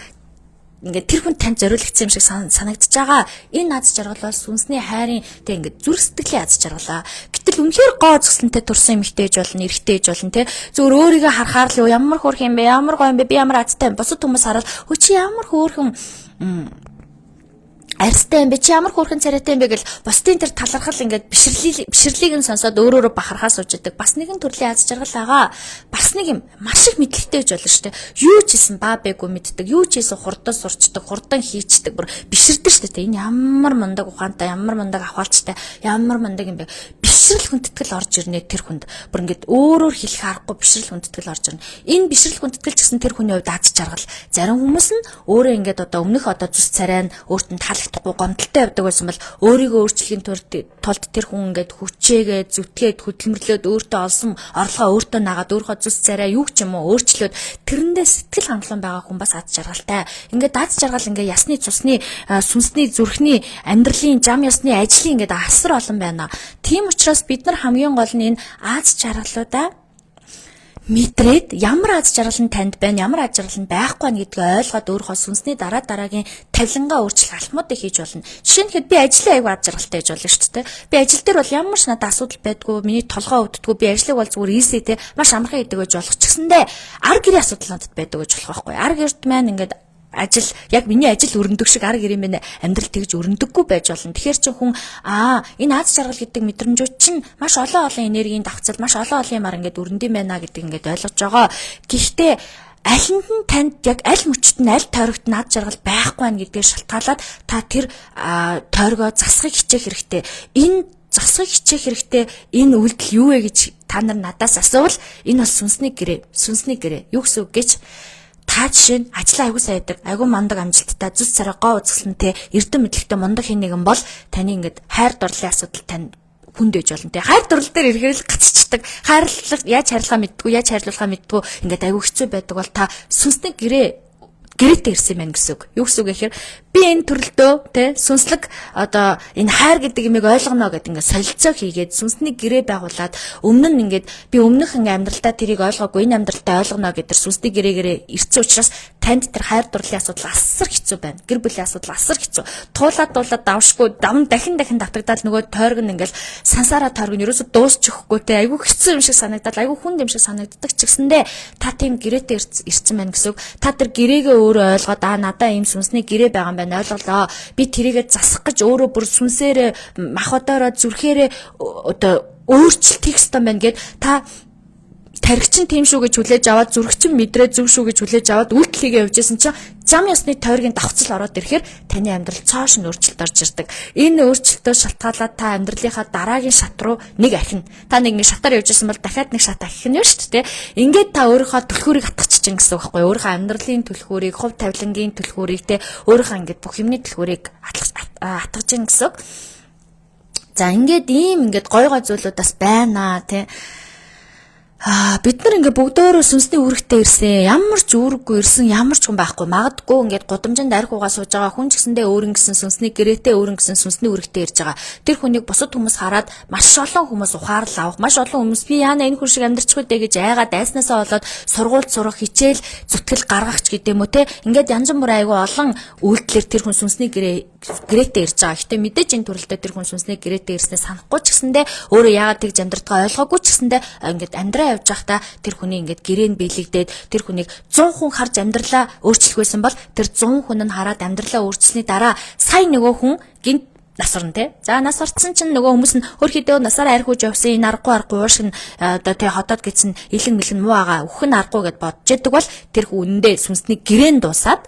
ингээд тэр хүн танд зориулагдсан юм шиг санагдаж байгаа. Энэ аз жаргал бол сүнсний хайрын тий ингээд зүрх сэтгэлийн аз жаргалаа. Гэтэл үнэхээр гоо зөксөнтэй турсан эмэгтэй ээж болно, эрэгтэй ээж болно тий. Зүгээр өөрийгөө харахаар л ямар хөөрх юм бэ? Ямар гоё юм бэ? Би ямар азтай юм? Бусад хүмүүс хараад хөө чи ямар хөөрхөн арьстай юм бэ? Чи ямар хөөрхөн царайтай юм бэ гэл бусдын тэр талархал ингээд бишрлийг нь сонсоод өөрөөрөө бахархаа сууж идэг. Бас нэгэн төрлийн аз жаргал байгаа. Бас нэг юм маш их мэдлэгтэй байж болно шүү дээ. Юу ч хийсэн баа бэгүй мэддэг. Юу ч хийсэн хурдан сурчдаг, хурдан хийчдэг. Бүр биширдэг шүү дээ. Энэ ямар мундаг ухаантай, ямар мундаг ахвалцтай, ямар мундаг юм бэ? Бишрэл хүндэтгэл орж ирнэ тэр хүнд. Бүр ингээд өөрөөр хэлэх аргагүй бишрэл хүндэтгэл орж ирнэ. Энэ бишрэл хүндэтгэл ч гэсэн тэр хүний хувьд аз жаргал. Зарим хүмүүс нь өөрөө ингээд одоо өмнөх зүс царай нь өөртөө таалагдахгүй гомдолтой явдаг байсан бол өөрийгөө өөрчлөхийн тулд тэр хүн ингээд хүчээгээ зүтгээд хөдөлмөрлөөд өөртөө олсон орлогоо өөртөө нагаад өөрийнхөө зүс царай юу ч юм уу өөрчлөөд тэрэндээ сэтгэл хангалуун байгаа хүн бас аз жаргалтай. Ингээд аз жаргал ингээд ясны цусны сүнсний зүрхний амьдралын зам ёсны ажлын ингээд асар олон байна. Тийм учраас бид нар хамгийн гол нь энэ аз жаргалуудаа мэдрээд ямар аз жаргал нь танд байна, ямар аз жаргал нь байхгүй байна гэдгийг ойлгоод өөрийнхөө сүнсний дараагийн тавилангаа өөрчлөх алхмуудыг хийж болно. Жишээ нь би ажлын аяг аз жаргалтай гэж болно шүү дээ. Би ажил дээр бол ямар ч надад асуудал байдгүй, миний толгоо өвддөггүй, би ажлыг бол зүгээр easy те маш амархан хийдэг гэж болох ч гэсэндээ ар гэрийн асуудал надад байдаг гэж болох байхгүй. Ар гэрт маань ингээд ажил яг миний ажил өрнөдөг шиг ар гэрийн минь амьдрал тэгж өрнөдөггүй байж болно. Тэгэхээр чи хүн энэ аз жаргал гэдэг мэдрэмжүүд чинь маш олон энергийн давцал, маш олон юмар ингээд өрнөд юм байна гэдэг ингээд ойлгож байгаа. Гэхдээ алинд нь танд яг аль мөчт нь аль тойрогт аз жаргал байхгүй байна гэдгээр шалтгаалаад та тэр тойргоо засахыг хичээх хэрэгтэй. Энэ засахыг хичээх хэрэгтэй. Энэ үйлдэл юу вэ гэж та нар надаас асуувал энэ бол сүнсний гэрээ. Юу гэсэн үг гэж та жишээ нь ажлаа аягүй сайн яадаг, аягүй мундаг амжилттай, зүс царай гоо үзэсгэлэнтэй, эрдэм мэдлэгтэй мундаг хин нэгэн бол таны ингээд хайр дурлалын асуудал тань хүнд ээж болно те. Хайр дурлал дээр ирэхээр л гацчихдаг. Хайрлах яаж хайрлахаа мэддэггүй, яаж хайрлуулахаа мэддэггүй ингээд аягүй хэцүү байдаг бол та сүнсний гэрээтэй ирсэн байна гэсэн үг. Юу гэсэн үг гэхээр би энэ төрөлдөө те сүнслэг одоо энэ хайр гэдэг юмыг ойлгоно гэдэг ингээд солилцоо хийгээд сүнсний гэрээ байгуулад өмнө нь ингээд би өмнөх амьдралдаа тэрийг ойлгоогүй энэ амьдралтаа ойлгоно гэдэг сүнсний гэрээгээр ирсэн учраас танд тэр хайр дурлалын асуудал асар хэцүү байна. Гэр бүлийн асуудал асар хэцүү. Туулаад давшгүй дахин давтагдаад нөгөө тойрог нь ингээд сансаараа тойрог нь ерөөсө дуусчихгүй те айгүй хэцүү юм шиг санагдаад айгүй хүнд юм шиг санагддаг ч гэсэндээ та тийм гэрээтэй ирсэн байна гэсэн үг. Та тэр гэрээгээ өөрөө ойлгоод надаа ийм сүнсний гэрээ байгаа юм байна ойлголоо. Би тэрийгэ засах гэж өөрөө бүр сүнсээрээ мах одоороо зүрхээрээ одоо өөрчлөлт хийх ёстой байна гэд та тархичин тийм шүү гэж хүлээж аваад зүрхчин мэдрээ зөв шүү гэж хүлээж аваад үйлдэлийгээ явьжсэн чинь зам ёсны тойргийн давхцал ороод ирэхээр таны амьдрал цааш нь өөрчлөлт орж ирдэг. Энэ өөрчлөлтөө шалтгаалаад та амьдралынхаа дараагийн шат руу нэг ахина. Та нэг шатаар явжсэн бол дахиад нэг шат ахина шүү дээ. Ингээд та өөрийнхөө түлхүүрийг хатгачих чинь гэсэн үг байхгүй. Өөрийнхөө амьдралын түлхүүрийг, хувь тавилангийн түлхүүрийг те өөрийнхөө ингээд бүх юмны түлхүүрийг хатгаж чинь гэсэн үг. За ингээд ингээд гой зүйлүүд бас байна те. Бид нар ингээ бүгдөө сүнсний үүрэгтэй ирсэн. Ямар ч үүрэггүй ирсэн, ямар ч хүн байхгүй. Магадгүй ингээд гудамжинд архиугаа сууж байгаа хүн ч гэсэндээ өөрийн гэсэн сүнсний гэрээтэй, өөрийн гэсэн сүнсний үүрэгтэй ирж байгаа. Тэр хүнийг бусад хүмүүс хараад маш олон хүмүүс ухаарл авах, маш олон хүмүүс би яана энэ хүн шиг амьдрчихгүй дээ гэж айгаад дайснаасаа болоод сургуульд сурах, хичээл зүтгэл гаргахч гэдэг юм уу те. Ингээд янз бүр айгүй олон үйлдэлээр тэр хүн сүнсний гэрээ гэрээтэй ирж байгаа. Гэтэ мэдээж энэ төрөлдөө тэр хүн сүнсний гэрээтэй ирснээ санахгүй ч гэсэндээ өөрөө яагаад тэгж амьдрдгаа ойлгоогүй ч гэсэндээ ингээд амьдраа явж байхдаа тэр хүний ингээд гэрээ нь биелэгдээд тэр хүнийг 100 хүн харж амьдралаа өөрчлөхгүйсэн бол тэр 100 хүн нь хараад амьдралаа өөрчлсөний дараа сая нөгөө хүн гинт насарна те. За нас орцсон чинь нөгөө хүмүүс нь хөрхидөө насаараа архиж явсан энэ аргагүй уушиг нь одоо те хотод гэсэн илэн мэлэн муу байгаа үхэн аргагүй гэд бодож яадаг бол тэр хүн үндэ сүнсний гэрээн дуусаад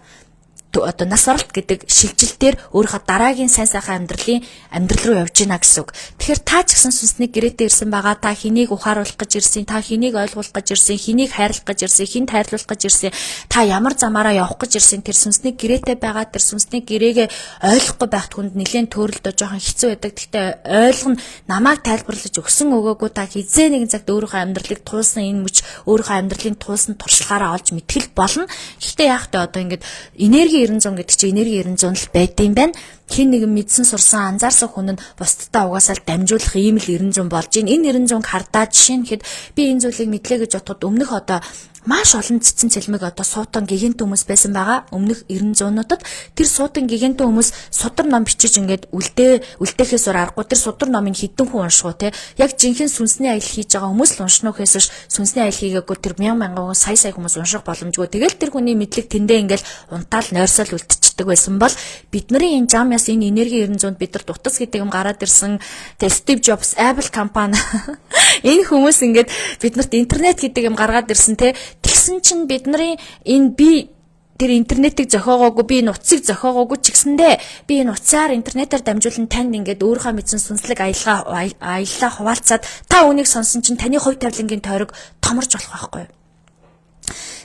одоо нас оролт гэдэг шилжилтээр өөрийнхөө дараагийн сайн сайхан амьдрал руу явж гинэ гэсэн үг. Тэгэхээр та ч гэсэн сүнсний гэрээтэй ирсэн байгаа, та хэнийг ухааруулах гэж ирсэн, та хэнийг ойлгуулах гэж ирсэн, хэнийг хайрлах гэж ирсэн, хинт хайрлуулах гэж ирсэн, та ямар замаараа явах гэж ирсэн, тэр сүнсний гэрээтэй байгаа, тэр сүнсний гэрээгээ ойлгохгүй байхад хүнд нэлээд төрөлдөө жоохон хэцүү байдаг. Гэхдээ ойлгоно, намайг тайлбарлаж өгсөн өгөөгүй та хизээ нэгэн цагт өөрийнхөө амьдралыг туулсан энэ мөч өөрийнхөө амьдралын туулсан туршлагаараа олж мэдхэл болно. Гэхдээ яах вэ одоо ингээд энерги 900 гэдэг чинь энерги 900 л байдсан байна. Хин нэгэн мэдсэн сурсан анзаарсан хүн нь бусдтай угаасаа л дамжуулах ийм л 900 болж байна. Энэ 900-г хардаа жишээ нь хэд би энэ зүйлийг мэдлээ гэж бодоход өмнөх одоо маш олон цэцэн цэлмэг одоо суутан гигантын хүмүүс байсан байгаа. Өмнөх 900-нуудад тэр суутан гигантын хүмүүс судар ном бичиж ингээд үлдээхээс өөр аргагүй тэр судар номыг хідэн хүн уншгуу те. Яг жинхэнэ сүнсний аялал хийж байгаа хүмүүс л уншнах гэсэж сүнсний аялал хийгээгүй тэр мянган сая хүмүүс унших боломжгүй. Тэгэл тэр хүний мэдлэг тэндээ ингээд унтаал нойрсол үлдчихдэг байсан бол бидний энэ замяас энэ энерги 900-д бид нар дутас гэдэг юм гараад ирсэн. Тэгээ Steve Jobs Apple компани энэ хүмүүс ингээд биднэрт интернет гэдэг юм гаргаад ирсэн те. Тэгсэн чинь бидний энэ би тэр интернетийг зохиогоогүй би энэ утсыг зохиогоогүй ч гэсэндээ би энэ утсаар интернетээр дамжуулан танд ингээд өөрийнхөө мэдсэн сүнслэг аяллаа хуваалцаад та үнийг сонсон чинь таны хувь тавилангийн тойрог томорж болох байхгүй юу?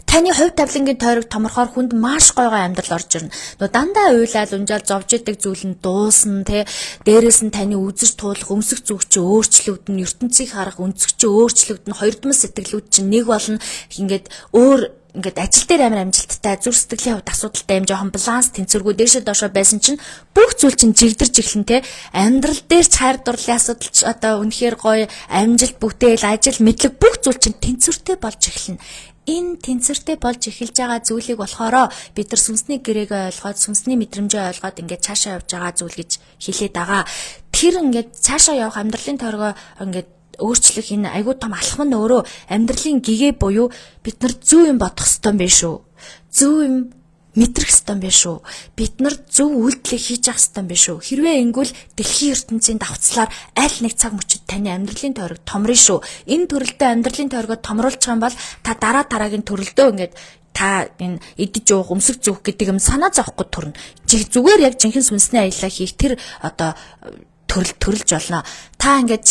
Таны хувь тавилангийн тойрог томорхоор хүнд маш гойгоо амьдрал орж ирнэ. Нөө дандаа уйлал унжаал зовж идэг зүйл нь дуусна те. Дээрээс нь таны үзэж туулах өмсөх зүг чи өөрчлөгдөн, ертөнцийг харах өнцөг чи өөрчлөгдөн, хоёрдмал сэтгэлүүд чинь нэг болно. Ингээд ингээд ажил дээр амар амжилттай, зүрх сэтгэлийн хувьд асуудалтай юм жоохон баланс тэнцвэргүй дээшээ доошоо байсан чинь бүх зүйл чинь жигдэрж эхлэн те. Амьдрал дээр ч хайр дурлалын асуудал ч одоо үнэхээр гоё, амжилт, бүтээл, ажил, мэдлэг бүх зүйл чинь тэнцвэртэй болж эхэлнэ. Энэ тэнцвэртэй болж эхэлж байгаа зүйлийг болохоро бид нар сүнсний гэрээгээ ойлгоод сүнсний мэдрэмжээ ойлгоод ингээд цаашаа явж байгаа зүйл гэж хэлээд байгаа. Тэр ингээд цаашаа явах амьдралын тойргоо ингээд өөрчлөх энэ айгүй том алхам нь өөрөө амьдралын гэгээ буюу бид нар зөв юм бодох ёстой юм биш үү? Зөв юм мэдрэх ёстой юм биш үү? Бид нар зөв үйлдэл хийж явах ёстой юм биш үү? Хэрвээ ингэвэл дэлхийн ертөнцийн давхцлаар аль нэг цаг мөчид таны амьдралын тойрог томрно шүү. Энэ төрөлдөө амьдралын тойрогоо томруулж байгаа юм бол та дараагийн төрөлдөө ингээд та энэ идэж уух, өмсөх зүөх гэдэг юм санаа зовхгүй төрнө. Зүгээр яг жинхэнэ сүнсний аяллаа хийх тэр одоо төрөлж болно. Та ингээд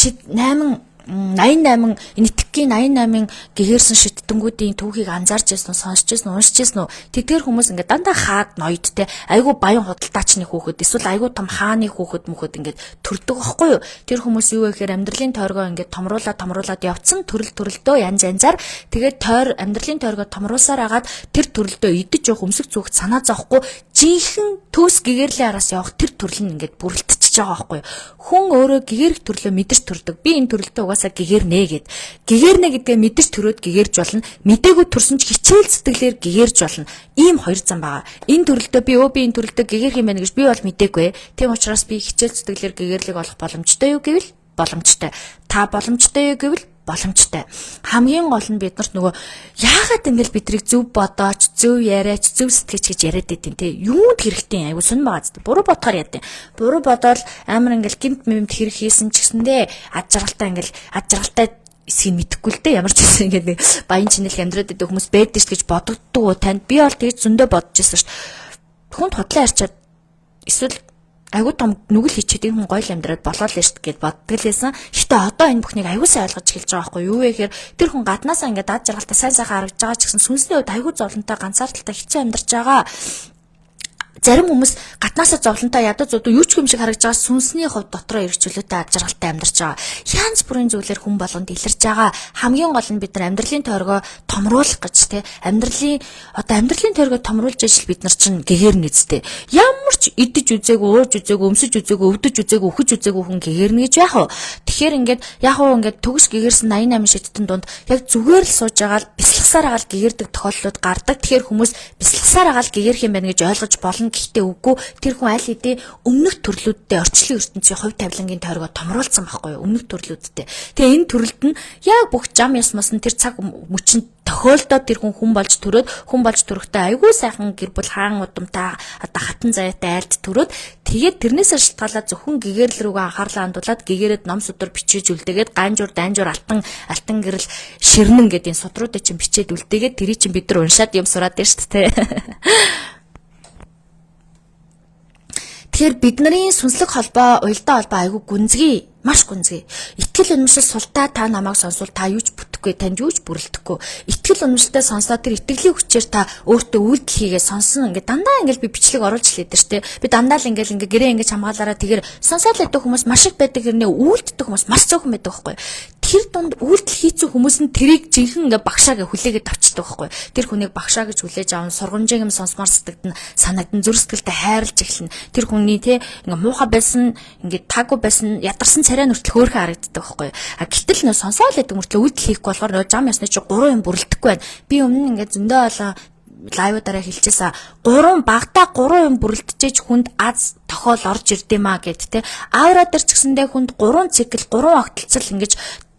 88 энэ итгэхийн 88 гэгэрсэн шиттдэнгүүдийн түүхийг анзаарч байсан уу, сонсч байсан уу, уншиж байсан уу? Тэдгээр хүмүүс ингээд дандаа хаад ноёд те. Айгу баян худалдаачны хүүхэд, эсвэл айгу том хааны хүүхэд ингээд төрдөг байхгүй юу? Тэр хүмүүс юу вэ гэхээр амьдралын тойргоо ингээд томруулаад явцсан төрөлдөө янзаар тэгээд амьдралын тойргоо томруулсаар агаад тэр төрөлдөө идэж явах өмсөх зүгт санаа зовхгүй жинхэнэ төс гэгэрлийн араас явах тэр төрөл нь ингээд бүрэлдчихэж байгаа байхгүй юу? Хүн өөрөө гэгэрх төрлөө мэдэрч төрдөг. Би энэ төрөлдөө угаасаа гэгэрнэ гэд. Гэгэрнэ гэдгээ мэдэрч төрөөд гэгэрж болно. Мдээгүй төрсөн ч хичээл сэтгэлээр гэгэрж болно. Ийм хоёр зам байгаа. Энэ төрөлдөө би энэ төрөлдөө гэгэрх юм байна гэж би бол мэдээгүй. Тийм учраас би хичээл сэтгэлээр гэгэрлийг олох боломжтой юу гэвэл боломжтой. Та боломжтой юу гэвэл боломжтой. Хамгийн гол нь бид нарт нөгөө яагаад ингэж бидрийг зөв бодооч, зөв яриач, зөв сэтгэж гэж яриад байдیں۔ Тэ юунд хэрэгтэй айгу сүн байгаа зү. Буруу бодохоор яа. Буруу бодоод амар ингээл гимт мэмт хэрэг хийсэн ч гэсэндээ ад жаргалтай эсгийг мэдэхгүй л дээ. Ямар ч гэсэн ингээд нэг баян чинэл амьдраад байдаг хүмүүс байдаг ш гэж бодогддог танд. Би бол тэгж зөндөө бодож байсан ш. Хүнд худлаа ярьчаад эсвэл айгуу том нүгэл хийчихэд энэ хүн гоё л амьдраад болоо л шүү гэд боддог лээсэн. Гэхдээ одоо энэ бүхнийг айгуу сайн ойлгож эхэлж байгаа байхгүй юу вэ гэхээр тэр хүн гаднаасаа ингээд ад жаргалтай сайн харагдж байгаа ч гэсэн сүнсний хувьд айгуу зовлонтой ганцаардалтай хэцүү амьдарч байгаа. Зарим хүмүүс гаднаасаа зовлонтой ядуу зодуу юу ч юм шиг харагдж байгаа сүнсний хувьд дотроо эргчлөөтэй ад жаргалтай амьдарч байгаа. Янз бүрийн зүйлээр хүн болгонд илэрч байгаа. Хамгийн гол нь бид нар амьдралын тойргоо томруулах гэж те амьдралын тойргоо томруулж ижил бид нар чинь гэгэрнэ үсттэй. Ямар ч идэж үзээгүй, ууж үзээгүй, өмсөж үзээгүй, өвдөж үзээгүй, өхөж үзээгүй хүн гэгэрнэ гэж яах вэ? Тэгэхээр ингээд яг уу ингээд төгс гэгэрсэн 88 шидтэн дунд яг зүгээр л сууж байгаа л бясалгасаар агаал гэгэрдэг тохиолдлууд гардаг. Тэгэхээр хүмүүс бясалгасаар агаал гэгэрх юм байна гэж ойлгож болно. Гэхдээ үгүй тэр хүн аль хэдийн өмнөх төрлүүдтэй орчлон ертөнцийн хувь тавилангийн тойргоо томруулсан байхгүй юу? Өмнөх төрлүүдтэй. Тэгээ энэ төрөлд нь яг бүх зам ясмас нь тэр цаг мөчөнд тохиолдоод тэр хүн болж төрөхдөө айгүй сайхан гэр бүл хаан удамтай одоо хатан заяатай айлд төрөөд тэгээд тэрнээсээ шалтгаалаад зөвхөн гэгэрл рүүгээ анхаарлаа хандуулад гэгэрэд ном судар бичиж үлдээгээд ганжуур алтан гэрэл ширнэн гэдэг энэ судруудыг чинь бичээд үлдээгээд тэрий чинь бид нар уншаад юм сураад байна шүү дээ. Тэгэхээр бидний сүнслэг холбоо, уялдаа холбоо айгүй гүнзгий, маш гүнзгий. Итгэл үнэмшил султаа та намайг сонсвол та юуч бүтэхгүй, танд юуч бүрлдэхгүй. Итгэл үнэмшилтэй сонсоод тэр итгэлийн хүчээр та өөртөө үйлдэл хийгээ сонсон. Ингээд дандаа ингээд би бичлэг оруулж лээдэр штэ. Би дандаа л ингээд гэрээ ингээд хамгаалаараа тэгэр сонсоод лээдэг хүмүүс маш их байдаг хэрнээ үйлддэг хүмүүс маш цөөхөн байдаг байхгүй. Тэр дунд үйлдэл хийцэн хүмүүс нь тэрийг жинхэнэ ингээ багшаагээ хүлээгээд авчдаг байхгүй. Тэр хүнийг багшаа гэж хүлээж аван сургамжийг юм сонсмоор санагдан зүрх сэтгэлтэй хайрлж эхэлнэ. Тэр хүний ингээ муухай байсан, ингээ таагүй байсан, ядарсан царай нүртэл хөөрхөн харагддаг байхгүй. Гэтэл нөө сонсоол гэдэг мөртлөө үйлдэл хийхгүй болохоор нөө зам ясны чи 3 юм бүрэлдэхгүй байна. Би өмнө ингээ зөндөө болоо лайвуудаараа хэлчихсэн 3 багтаа 3 юм бүрэлдэжээж хүнд аз тохиол орж ирдэмаа гэд те. Аавра дээр ч гэсэндээ хүнд 3 цикл 3 огтлцол ингэж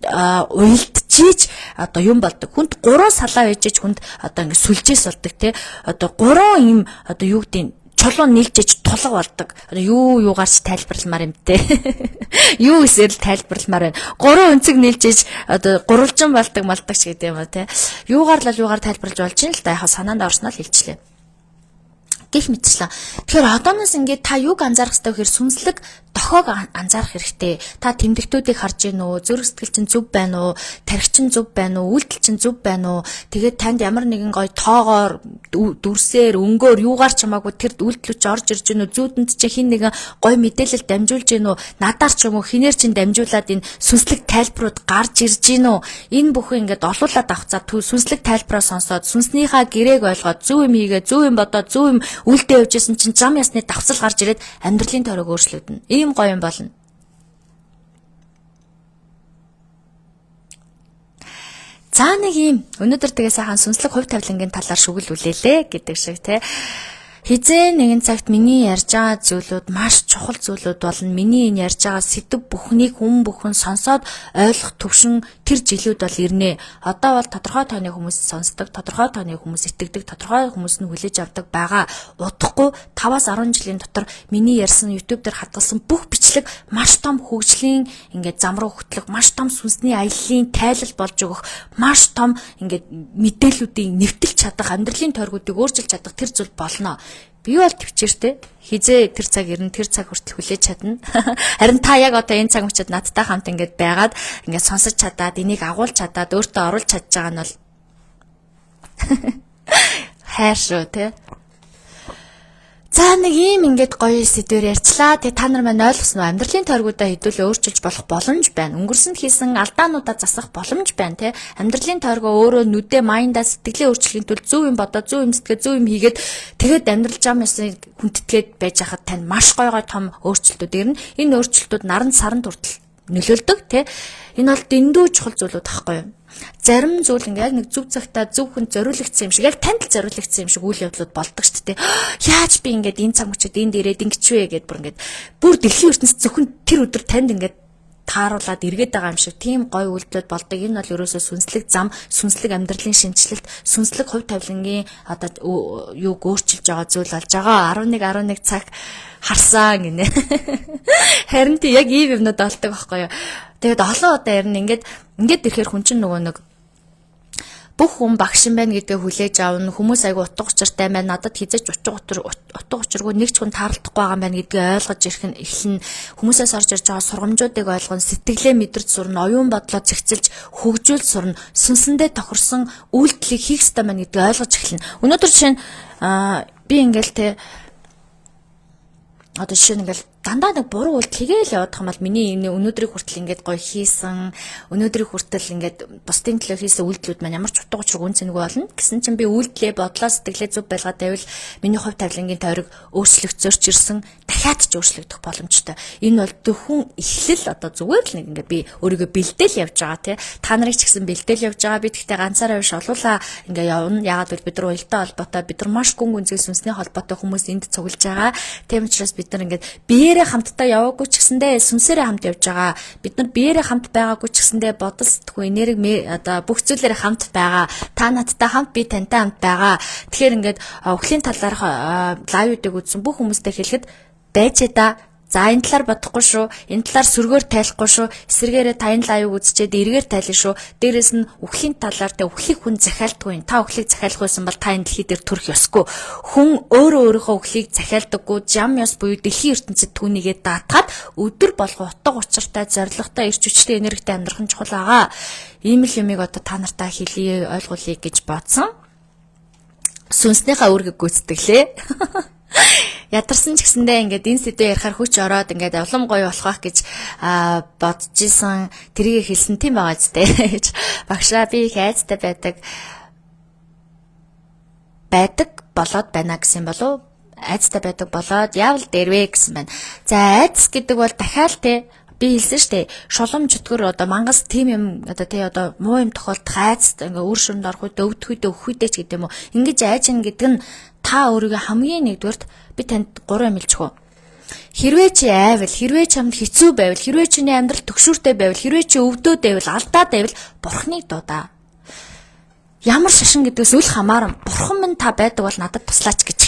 уйлдчихийж одоо юм болдог. Хүнд 3 салаа ээжэж хүнд одоо ингэ сүлжээс болдог те. Одоо 3 юм одоо юу гэдэг чулуу нийлжээж тулга болдог. Одоо юугаарч тайлбарламаар юм те. Юу эсэл тайлбарламаар байна. 3 өнцөг нийлжээж одоо гурвалжин болдог ч гэдэг юм а те. Юугаар тайлбарлаж болж юм л да. Яг санаанд орсноо л хэлчихлээ. Гэх мэтчлээ. Тэгэхээр одооноос ингээд та юг анзаарах хэрэгтэй вэ гэхээр сүнслэг дохоог анзаарах хэрэгтэй. Та тэмдэгтүүдийг харж гин үү? Зүрх сэтгэл чинь зүв байна уу? Тархи чинь зүв байна уу? Үйлдэл чинь зүв байна уу? Тэгээд танд ямар нэгэн гоё тоогоор, дүрсээр, өнгөөр юугаар ч хамаагүй тэр үйлдэлүүд чи орж ирж гин үү? Зүүдэнд чи хин нэгэн гоё мэдээлэл дамжуулж гин үү? Надаар ч юм уу хинээр чинь дамжуулаад энэ сүнслэг тайлбарууд гарч ирж гин үү? Энэ бүхэн ингээд олуулаад авах за сүнслэг тайлбараа сонсоод сүнснийхаа гэрээг ойлгоод зөв юм хийгээ, зөв юм бодоод зөв юм үлдээ явжсэн чинь зам ясны давцал гарч ирээд амьдралын тойрог өөрчлөгдөнө. Ийм гоё юм болно. За нэг юм өнөөдөр тэгээ сайхан сүнслэг хувь тавилангийн талаар шүгэл үлээлээ гэдэг шиг те. Хизээ нэгэн цагт миний ярьж байгаа зүйлүүд маш чухал зүйлүүд болно. Миний энэ ярьж байгаа сэдв бүхнийг хүн бүхэн сонсоод ойлгох төвшин тэр жилүүд бол ирнэ. Одоо бол тодорхой тооны хүмүүс сонсдог, тодорхой тооны хүмүүс итгэдэг, тодорхой хүмүүс нь хүлээж авдаг байгаа. Удахгүй 5-10 жилийн дотор миний ярьсан YouTube дээр хадгалсан бүх бичлэг маш том хөгжлийн ингээд зам руу хөтлөх, маш том сүнсний аяллаа тайлал болж өгөх, маш том ингээд мэдээллүүдийг нэвтэлж чадах, амьдралын тойргуудыг өөрчилж чадах тэр зүйл болно. Би бол төвчээртэй хизээ тэр цаг ирнэ, тэр цаг хүртэл хүлээж чадна. Харин та яг одоо энэ цаг мөчид надтай хамт ингээд байгаад ингээд сонсож чадаад, энийг агуулж чадаад, өөртөө оруулж чадж байгаа нь бол хайр шүү те. За нэг ийм ингээд гоё сэдвээр ярьчлаа. Тэгээ та нар маань ойлгосноо амьдралын тойргуудаа хэдүүлээ өөрчилж болох боломж байна. Өнгөрсөнд хийсэн алдаануудаа засах боломж байна те. Амьдралын тойргоо өөрөө нүдэ майндаа сэтгэлээ өөрчлөхийн тулд зөв юм бодоод зөв юм сэтгэгээ зөв юм хийгээд тэгээд амьдрал зам ясны хүндэтгээд байж хахад тань маш гой том өөрчлөлтүүд ирнэ. Энэ өөрчлөлтүүд наран саранд хүртэл нөлөөлдөг те. Энэ бол дэндүү чухал зүйлүүд байхгүй юу? Зарим зүйл ингээ яг нэг зөв цагтаа зөв хүнд зориулагдсан юм шиг, яг танд л зориулагдсан юм шиг үйл явдлууд болдог шүү дээ. Яаж би ингээд энэ цаг мөчид энд ирээд ингэчвэ гэд бүр дэлхийн ертөнцид зөвхөн тэр өдөр танд ингээд тааруулаад эргээд байгаа юм шиг тийм гоё үйлдэлүүд болдог. Энэ бол ерөөсөө сүнслэг зам, сүнслэг амьдралын шинжилэлт, сүнслэг хувь тавилангийн одоо юуг өөрчилж байгаа зүйл болж байгаа. 11 цаг харсан гинэ. Харин тий яг ийм юмнууд болдог байхгүй юу? Тэгээд олон удаа ярина ингээд ирэхээр хүн чинь нөгөө нэг бүх хүн багш юм байна гэдгээ хүлээж аавна. Хүмүүс айгу утга учиртай байна. Надад хизээч утга учиргүй нэг ч хүн таарлахгүй байгаа юм байна гэдгээ ойлгож эхэлнэ. Хүмүүсээс орж ирж байгаа сургамжуудыг ойлгоно, сэтгэлээ мэдэрч сурна, оюун бодлоо зэгцэлж хөгжүүл сурна, сүнсэндээ тохирсон үйлдэлийг хийх ёстой байна гэдгээ ойлгож эхэлнэ. Өнөөдөр жишээ нь би ингээл те одоо жишээ нь ингээл дандаа нэг буруу үйлдэл хийгээл явах юм бол миний өнөөдрийг хүртэл ингээд гоё хийсэн, өнөөдрийг хүртэл ингээд бусдын төлөө хийсэн үйлдэлүүд маань ямар ч утга учиргүй үнцэнгүй болно. Гэсэн чинь би үйлдэлээ бодлоо сэтгэлээ зөв байлгаад байвал миний хувь тавилангийн тойрог өөрчлөгцөөрч ирсэн, дахиад ч өөрчлөгдөх боломжтой. Энэ бол зөвхөн эхлэл одоо зүгээр л нэг ингээд би өөрийгөө бэлдээл явж байгаа тий. Та нарыг ч гэсэн бэлдээл явж байгаа. Би тэгтээ ганцаараа биш олуулаа ингээд явна. Яагаад гэвэл бид нар уялдаа холбоотой бид нар маш гүн гүнзгий сүнсний холбоотой хүмүүс энд цуглаж байгаа. Тийм учраас бид нар ингээд биеэрээ хамтдаа яваагүй ч гэсэндээ сүнсээрээ хамт явж байгаа. Бид нар биеэрээ хамт байгаагүй ч гэсэндээ бодол сэтгүү энерги одоо бүх зүйлээрээ хамт байгаа. Та надтай хамт би тантай хамт байгаа. Тэгэхээр ингээд өвхлийн талаарх лайвуудыг үзсэн бүх хүмүүстэй хэлэхэд байж да. За энэ талаар бодохгүй шүү. Энэ талаар сүргээр тайлахгүй шүү. Эсвэргээрээ та энэ лайвыг үзчихэд эргээр тайлна шүү. Дээрээс нь үхлийн талаар тэ үхлийг хүн захиалдаггүй. Та үхлийг захиалахгүйсэн бол та энэ дэлхий дээр төрөх ёсгүй. Хүн өөрөө өөрийнхөө үхлийг захиалдаггүй. Жам ёс буюу дэлхийн ертөнцид түүнийгээ даатгаад өдөр болго утга учиртай, зоригтой, эрч хүчтэй энергитэй амьдрах нь чухал байгаа. Ийм л юмыг одоо та нартай хэлье, ойлгуулъя гэж бодсон. Сүнснийхээ үүргийг гүйцэтгэлээ. Ядарсан ч гэсэндээ ингээд энэ сэдвээ ярихаар хүч ороод ингээд улам гоё болох байх гэж бодож исэн. Тэрийг хэлсэн тийм байгаа зү гэж. Багшаа би их айцтай байдаг болоод байна гэсэн болов. Айцтай байдаг болоод яавал дээрвэ гэсэн байна. За айц гэдэг бол дахиад те би хэлсэн штэ шулам чөтгөр одоо мангас тим юм одоо тий одоо муу юм тохиолдох айц ингээ өөр шөрөнд орох үед өвдөх үед өөх үедээ ч гэдэг юм уу ингэж айж ин гэдэг нь та өөрийгөө хамгийн нэгдүгээрт би танд 3 юм хэлчихв. Хэрвээ чи айвал, хэрвээ чамд хэцүү байвал, хэрвээ чиний амьдрал төгшүүртэй байвал, хэрвээ чи өвдөөд байвал, алдаад байвал бурхныг дуудаа. Ямар шашин гэдгээс үл хамааран бурхан минь та байдаг бол надад туслаач гэж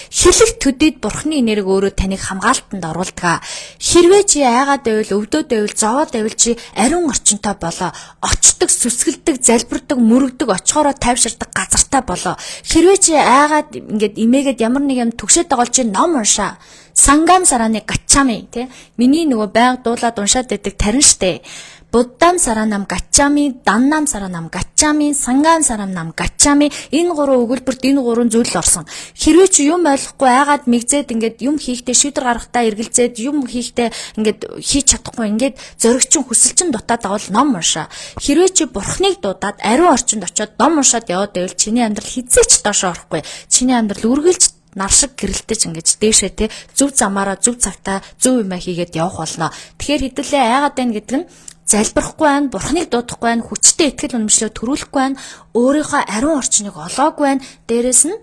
хэлэх төдийд бурханы энерги өөрөө таныг хамгаалтанд оруулдаг. Хэрвээ чи айгаад байвал, өвдөөд байвал, зовоод байвал чи ариун орчинтой болоо. Очдог, сүсгэлдэг, залбирдаг, мөрөгдөг, очихороо тайвширдаг газартай болоо. Хэрвээ чи айгаад ингээд имээгээд ямар нэг юм төгшөөд байгаа бол чи ном уншаа. Сангам сараны гачами тий миний нөгөө байг дуулаад уншаад байдаг тарин штэ. Буддам саранам гачами, даннам саранам гачами, сангам саранам гачами энэ гурван өгүүлбэрт энэ гурван зүйл орсон. Хэрвээ чи юм ойлгохгүй айгаад мэгзээд ингээд юм хийхдээ шийдвэр гаргахтаа эргэлзээд юм хийхдээ ингээд хийж чадахгүй ингээд зоригчин хүсэлчин дутаад авал ном уншаа. Хэрвээ чи бурхныг дуудаад ариун орчинд очиод ном уншаад яваад байвал чиний амьдрал хизээч доошоо орохгүй. Чиний амьдрал үргэлж нар шиг гэрэлтэж ингэж дээшээ те зөв замаараа зөв цагтаа зөв юм хийгээд явах болно. Тэгэхээр хэдүүлээ айгаад байна гэдэг нь залбирахгүй байна, бурхныг дуудахгүй байна, хүчтэй итгэл үнэмшлөө төрүүлэхгүй байна, өөрийнхөө ариун орчныг олоогүй байна. Дээрээс нь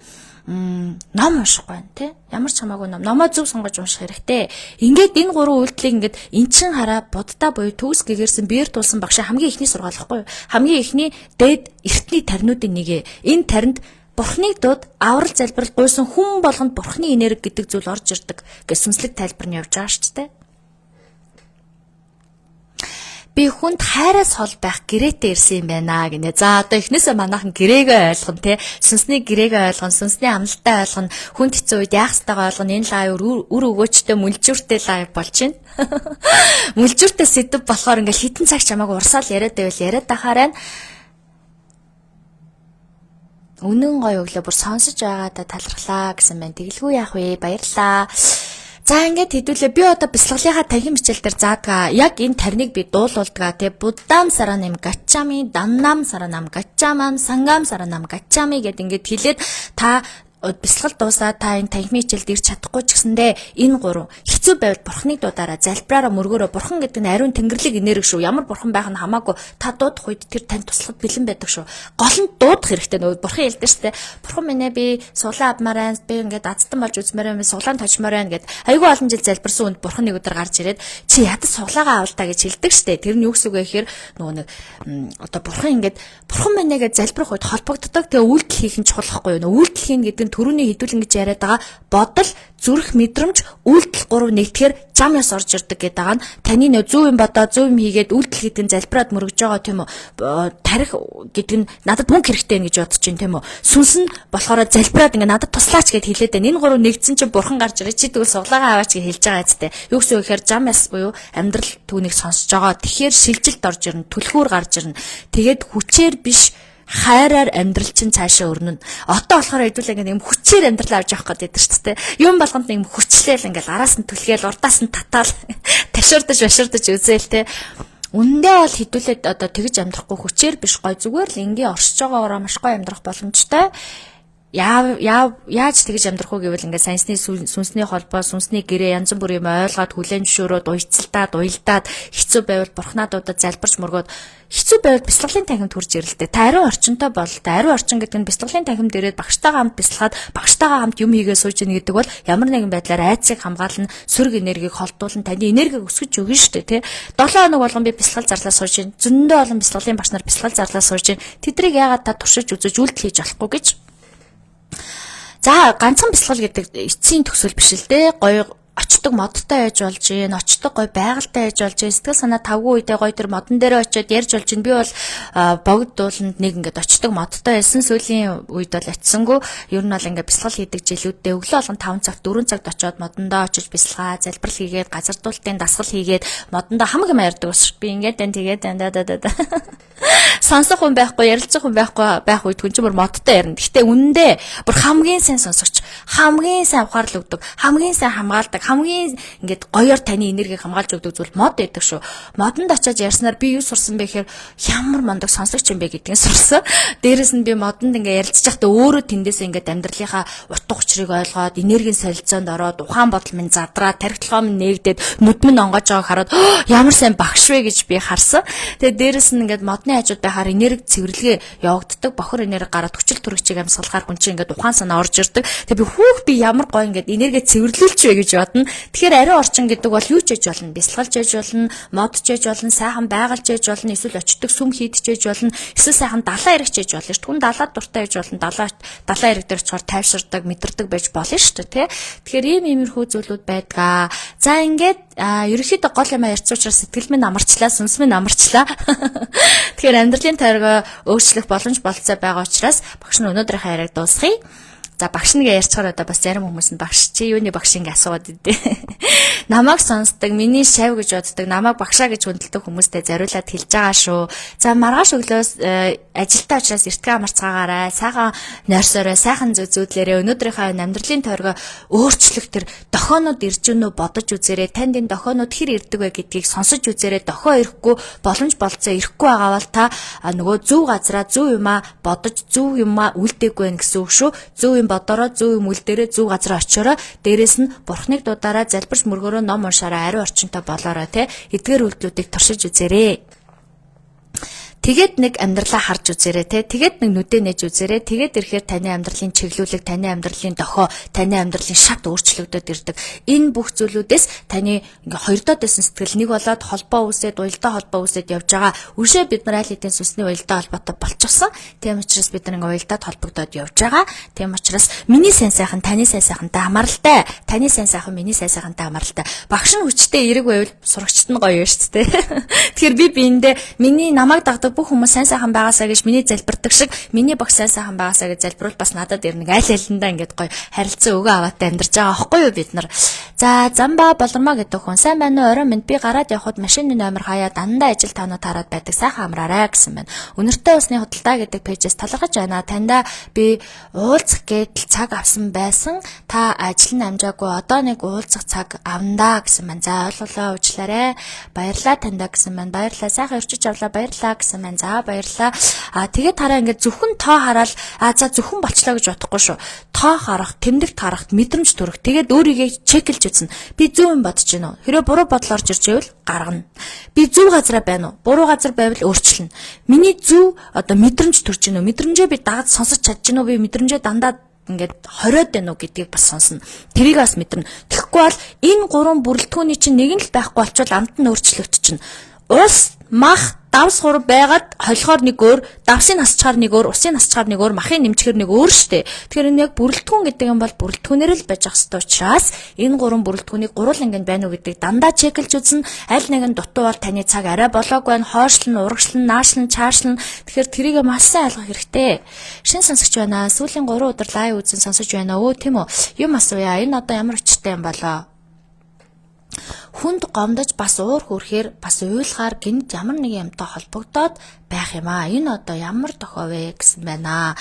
ном уншихгүй байна, тий? Ямар ч хамаагүй номоо зөв сонгож унших хэрэгтэй. Ингээд энэ гурван үйлдэлийг ингээд энчин хараа буддаа буюу төгс гэгэрсэн биер тулсан багшаа хамгийн ихний сургаалахгүй юу? Хамгийн ихний дээд эртний таринуудын нэгэ. Энэ таринд бурхныг дууд аврал залбирал гуйсан хүн болгонд бурхны энерги гэдэг зүйл орж ирдэг гэж сүнслэг тайлбар нь явж байгаа шүү дээ. Би хүнд хайраас хол байх гэрээтэй ирсэн юм байна гинэ. За одоо эхнээсээ манайхан гэрээгээ ойлгоно те. Сүнсний гэрээгээ ойлгоно, сүнсний амлалтаа ойлгоно, хүнд хэцүү үед яах ёстойгоо ойлгоно. Энэ лайв үр өгөөчтэй мүлжүүртэй лайв болж байна. Мүлжүүртэй сэдв болохоор ингээл хитэн цаг чамааг урсаал яриад байвал яриад тахаарай. Үнэн гоё өглөө бүр сонсож байгаадаа талархлаа гэсэн байна. Тэгэлгүй яах вэ? Баярлалаа. За ингээд хэдүүлээ би одоо бясалгалынхаа танхим хичээл дээр заадгаа. Яг энэ тарныг би дуулуулдгаа тий. Буддам саранам гачами, даннам саранам гачамам, сангам саранам гачами гэд ингээд хэлээд та бясалгал дуусаад та энэ танхимын хичээлд ирч чадахгүй ч гэсэндээ энэ гурав хэцүү байвал бурхныг дуудаараа залбираараа мөргөөрөө бурхан гэдэг нь ариун тэнгэрлэг энерги шүү. Ямар бурхан байх нь хамаагүй та дуудах үед тэр тань туслахад бэлэн байдаг шүү. Гол нь дуудах хэрэгтэй нөө бурхан хэлдэг штэ. Бурхан минь ээ би сулаа авмаар байна. Би ингээд азтан болж үзмээр байна. Сулаан точмоор байна гэд айгүй олон жил залбирсан үнд бурхан нэг өдөр гарч ирээд чи ядаж сулаагаа авалтаа гэж хэлдэг штэ. Тэр нь юу гэсэн үг вэ гэхээр нөгөө нэг одоо бурхан ингээд бурхан минь ээ гэж залбирах үед холбогддог. Тэгээ үйлдэл хийх нь чухал байхгүй юу? Үйлдэл хийн гэдэг төрөний хэдүүлэн гэж яриад байгаа бодол зүрх мэдрэмж үйлдэл 3 нэгтгэхээр зам яс орж ирдэг гэдэг байгаа нь таны нөө зөв юм бодоо зөв юм хийгээд үйлдэл гэдэг нь залбираад мөргөж байгаа тийм үү тарих гэдэг нь надад мөнгө хэрэгтэй гэж бодож чинь тийм үү сүнс нь болохоор залбираад ингээ надад туслаач гэд хэлээд байна энэ 3 нэгдсэн чинь бурхан гарч ирээ чи тэгвэл суглаагаа аваач гэж хэлж байгаа зү юу гэсэн үг гэхээр зам яс буюу амьдрал түүнийг сонсож байгаа тэгэхээр шилжилт орж ирнэ түлхүүр гарч ирнэ тэгээд хүчээр биш хайраар амьдрал чинь цаашаа өрнөн. Одоо болохоор хэдүүлээ нэг хүчээр амьдрал авч явах гэдэг шүү дээ. Юм болгонд нэг хүчлээл ингээл араас нь түлхээл, урдаас нь татаал, ташуурдаж үзээл те. Үндэ бол хэдүүлээ одоо тэгж амьдрахгүй хүчээр биш гой зүгээр л ингийн оршиж байгаагаар маш гой амьдрах боломжтой. яаж тэгж амьдрах уу гэвэл ингээд саясны сүнсний холбоо, сүнсний гэрээ янз бүрийн юм ойлгоод хүлээн зөвшөөрөөд уйцалдаад, уйлдаад хэцүү байвал бурхнаа дуудаад залбирч мөргөөд хэцүү байвал бяцлаглалын танхимд хүрж ирэлтэй. Та ариун орчинтой бол ариун орчин гэдэг нь бяцлаглалын танхимд ирээд багштайгаа хамт бяцлагаад багштайгаа хамт юм хийгээ сууж ийн гэдэг бол ямар нэгэн байдлаар айцыг хамгаална, сөрөг энергийг холдуулна, таны энергийг өсгөж өгнө шүү дээ, тий. 7 хоног болгон би бяцлал зарлаа сууж ийн. Зөндөө олон бяцлаглалын багш нар бяцлал зарлаа сууж ийн. Тэдрийг яагаад та туршиж үзэж үйлдэл хийж болохгүй гэж. За ганцхан бяцлал гэдэг эцсийн төгсөл биш л дээ. Гоё очдог модтой байж болж гин, очдог гоё байгальтай байж болж гин, сэтгэл санаа тавгүй үедээ гоё тэр модон дээрээ очиод ярьж болж гин. Би бол богдууланд нэг ингээд очдог модтой байсан. Сүүлийн үед бол очисангүй. Ер нь бол ингээд бяцлал хийдэг жилүүддээ өглөө болгон 5 цагт 4 цагт очиод модондоо очиж бяцлаа, залбирал хийгээд, газар дуулалтын дасгал хийгээд модондоо хамаг юм ярьдаг ус. Би ингээд тэгээд сонсох хүн байхгүй, ярилцах хүн байх үед хүн чинь бүр модтой ярина. Гэхдээ үнэндээ бүр хамгийн сайн сонсогч, хамгийн сайн ухаарл өгдөг, хамгийн сайн хамгаалдаг, хамгийн ингээд гоёор таны энергийг хамгаалж өгдөг зүйл мод байдаг шүү. Модонд очиад ярьснаар би юу сурсан бэ гэхээр ямар мондог сонсогч юм бэ гэдгийг сурсан. Дээрээс нь би модонд ингээд ярилцж байхдаа өөрөө тэндээс ингээд амьдралынхаа утга учирыг ойлгоод, энергийн солилцоонд ороод, ухаан бодол минь задраа, тархитлагоо минь нээгдээд, нүд минь онгоож байгааг хараад ямар сайн багш вэ гэж би харсан. Тэгээд дээрээс нь ингээд модны хажууд байхаар энерги цэвэрлэгээ явагддаг, бохор энерги гараад хүчил төрөгчийг амьсгалахаар хүн чинь ингээд ухаан санаа орж ирдэг. Тэгээд би ямар гоё ингээд энерги цэвэрлүүлч вэ гэж бодно. Тэгэхээр ариун орчин гэдэг бол юу ч хийж болно. Бясалгалж хийж болно, модж хийж болно, сайхан байгалж хийж болно, эсвэл очдог сүм хийдэж хийж болно, эсвэл сайхан далаа эргэж хийж болно шүү. Түн далаад дуртай хийж болно. Далаа эрэг дээр очихоор тайвширдаг, мэдэрдэг байж болно шүү, тэ. Тэгэхээр иймэрхүү зүйлүүд байдгаа. За ингээд ерөнхийдөө гол юм ярьцуучаар сэтгэл минь амарчлаа, сүнс минь амарчлаа. Тэгэхээр амьдралын тойргоо өөрчлөх боломж болцоо байгаа учраас багш нь өнөөдрийнхээ яриаг дуусгая. За багш нэгэ ярьцгаар одоо бас зарим хүмүүс нь багш чи юуны багш ингэ асууад идэв. Намайг сонсдог, миний шав гэж боддог, намайг багшаа гэж хүндэлдэг хүмүүстэй зориулаад хэлж байгаа шүү. За маргааш өглөөс ажилтаа учраас эртгээ амарцгаагаарай. Сайхан нойрсоорой, сайхан зүүдлээрээ өнөөдрийнхөө амьдралын тойргоо өөрчлөх тэр дохионод ирж гэнэ бодож үзээрэй. Танд энэ дохионод хэр ирдэг вэ гэдгийг сонсож үзээрэй. Дохио ирэхгүй, боломж болцоо ирэхгүй байгаа бол та нөгөө зөв газараа зөв юмаа бодож зөв юмаа үлдээгүй байх гэсэн үг шүү. Зөв юм бодороо, зөв юм үлдээрээ, зөв газар очиороо, дээрэс нь бурхныг дуудаараа, залбирч мөргөөрөө ном уншаараа, ариун орчинтой болоорой те. Эдгээр үйлдэлүүдийг туршиж үзээрэй. Тэгээд нэг амьдралаа харж үзээрэй те. Тэгээд нэг нүдэ нээж үзээрэй. Тэгээд ирэхээр таны амьдралын чиглүүлэг, таны амьдралын дохио, таны амьдралын шат өөрчлөгдөд ирдэг. Энэ бүх зүйлүүдээс таны ингээ хоёрдоод байсан сэтгэл нэг болоод холбоо үүсээд, уялдаа холбоо үүсээд явж байгаа. Үршээ бид нар аль хэдийн сүнсний уялдаа холбоотой болчихсон. Тийм учраас бид нар ингээ уялдаад холбогдоод явж байгаа. Тийм учраас миний сайн сайхан таны сайн сайхантай хамааралтай. Таны сайн сайхан миний сайн сайхантай хамааралтай. Багш нь хүчтэй эерэг байвал сурагчд нь гоё шүү дээ. Тэгэхээр би биэндээ миний намайг дагдаг бүх хүмүүс сайн сайхан байгаасаа гэж миний залбирдаг шиг миний багш сайн сайхан байгаасаа гэж залбирвал бас надад ирнэ. Аль алиндаа ингээд гоё харилцан өгөө аваатай амьдарч байгаа аахгүй юу бид нар. За замба болормоо гэдэг хүн сайн байна уу? Орой минь би гараад явхад машины номер хаяа дандаа ажил таанууд хараад байдаг. Сайхан амраарай гэсэн байна. Өнөртэй усны худалдаа гэдэг пэйжээс талархаж байна. Таньда би уулзах гэдэл цаг авсан байсан. Та ажил нь амжаагүй одоо нэг уулзах цаг авнаа гэсэн байна. За ойлголоо уучлаарай. Баярлалаа таньда гэсэн байна. Баярлалаа. Сайхан өрчиж авлаа. Баярлалаа гэсэн байна. За баярлалаа. Тэгээд тараа ингээд зөвхөн тоо хараад за зөвхөн болчлоо гэж бодохгүй шүү. Тоо харах, тэмдэгт харахт мэдрэмж төрөх. Тэгээд өөрийгөө чекэлж үзнэ. Би зөв юм бодож байна уу? Хэрэв буруу бодол орж ирж байвал гаргана. Би зөв газараа байна уу? Буруу газар байвал өөрчилнө. Миний зөв одоо мэдрэмж төрж байна уу? Мэдрэмжээ би дагаж сонсож чадж байна уу? Би мэдрэмжээ дандаа ингээд хориод байна уу гэдгийг бас сонсно. Тэрийг бас мэдэрнэ. Тэгэхгүй бол энэ гурван бүрэлдэхүүний чинь нэг нь л байхгүй болчвол амт нь өөрчлөгдөж чинь. Ус, мах, давс хур байгаад холихоор нэг өөр, давсын насчаар нэг өөр, усын насчаар нэг өөр, махын нэмчгэр нэг өөр штэ. Тэгэхээр энэ яг бүрэлдэхүүн гэдэг юм бол бүрэлдэхүүнээр л байж ах хэвээр учраас энэ гурван бүрэлдэхүүнийг гурван ангинд байна уу гэдгийг дандаа чекэлж үзнэ. Аль нэгэн дутуу бол таны цаг арай болоогүй байна, хойшлон, урагшлан, наашлан, чаашлан. Тэгэхээр тэрийг маш сайн ойлгох хэрэгтэй. Шин сонсогч байна. Сүүлийн 3 өдөр лайв үзэн сонсож байна. Өө тийм үү. Юм асууя. Энэ одоо ямар өчтэй юм болоо? Хүнд гомдож бас уур хүрхээр бас уйлахаар гинт ямар нэг юмтай холбогдоод байх юм аа. Энэ одоо ямар тохио вэ гэсэн байна.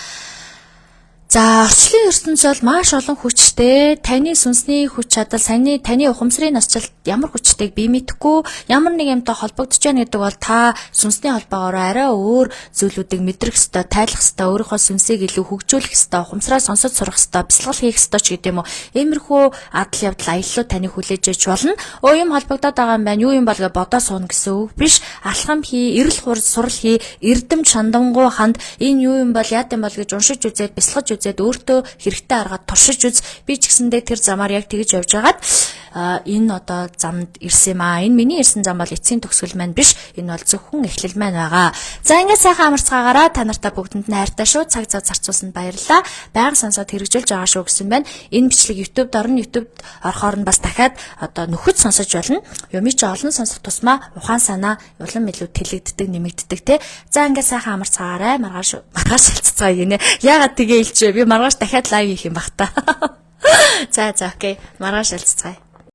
За, орчлын ертөнц бол маш олон хүчтэй. Таны сүнсний хүч чадал, таны ухамсарын насжилт ямар хүчтэйг би мэдэхгүй. Ямар нэг юмтай холбогдож байна гэдэг бол та сүнсний холбоогоор арай өөр зүйлүүдийг мэдрэх ёстой, тайлах ёстой, өөрийнхөө сүнсийг илүү хөгжүүлэх ёстой, ухамсараа сонсож сурах ёстой, бясалгал хийх ёстой ч гэдэм үү. Иймэрхүү адал явдал аяллууд таныг хүлээж ээж болно. Юм холбогдоод байгаа юм байна. Юу юм бол гэж бодоо суuna гэсэн үг биш. Алхам хий, эрэл хурц сурал хий, эрдэм шандангуй ханд энэ юу юм бол яат юм бол гэж уншиж үзээд, бясалгаж үзээд өөртөө хэрэгтэй аргаад туршиж үз. Би ч гэсэндээ тэр замаар яг тэгж явж байгаад энэ одоо замд ирсэн юм аа. Энэ миний ирсэн зам бол эцсийн төгсгөл маань биш. Энэ бол зөвхөн эхлэл маань байгаа. За ингээд сайхан амарцгаагаараа та нартай бүгдэнд найртай шүү. Цаг зав зарцуулсанд баярлалаа. Байнга сонсоод хэрэгжүүлж байгаа шүү гэсэн байна. Энэ бичлэг YouTube-д орно. YouTube-д орохоор нь бас дахиад одоо нөхөд сонсож болно. Юмий ч олон сонсох тусмаа ухаан санаа улам илүү тэлэгддэг, нэмэгддэг те. За ингээд сайхан амарцгаагаараа маргааш шилццгаа гинэ. Яагаад тэгээ илчээ? Би маргааш дахиад лайв хийх юм бах та. За окей. Маргааш шилццгаая.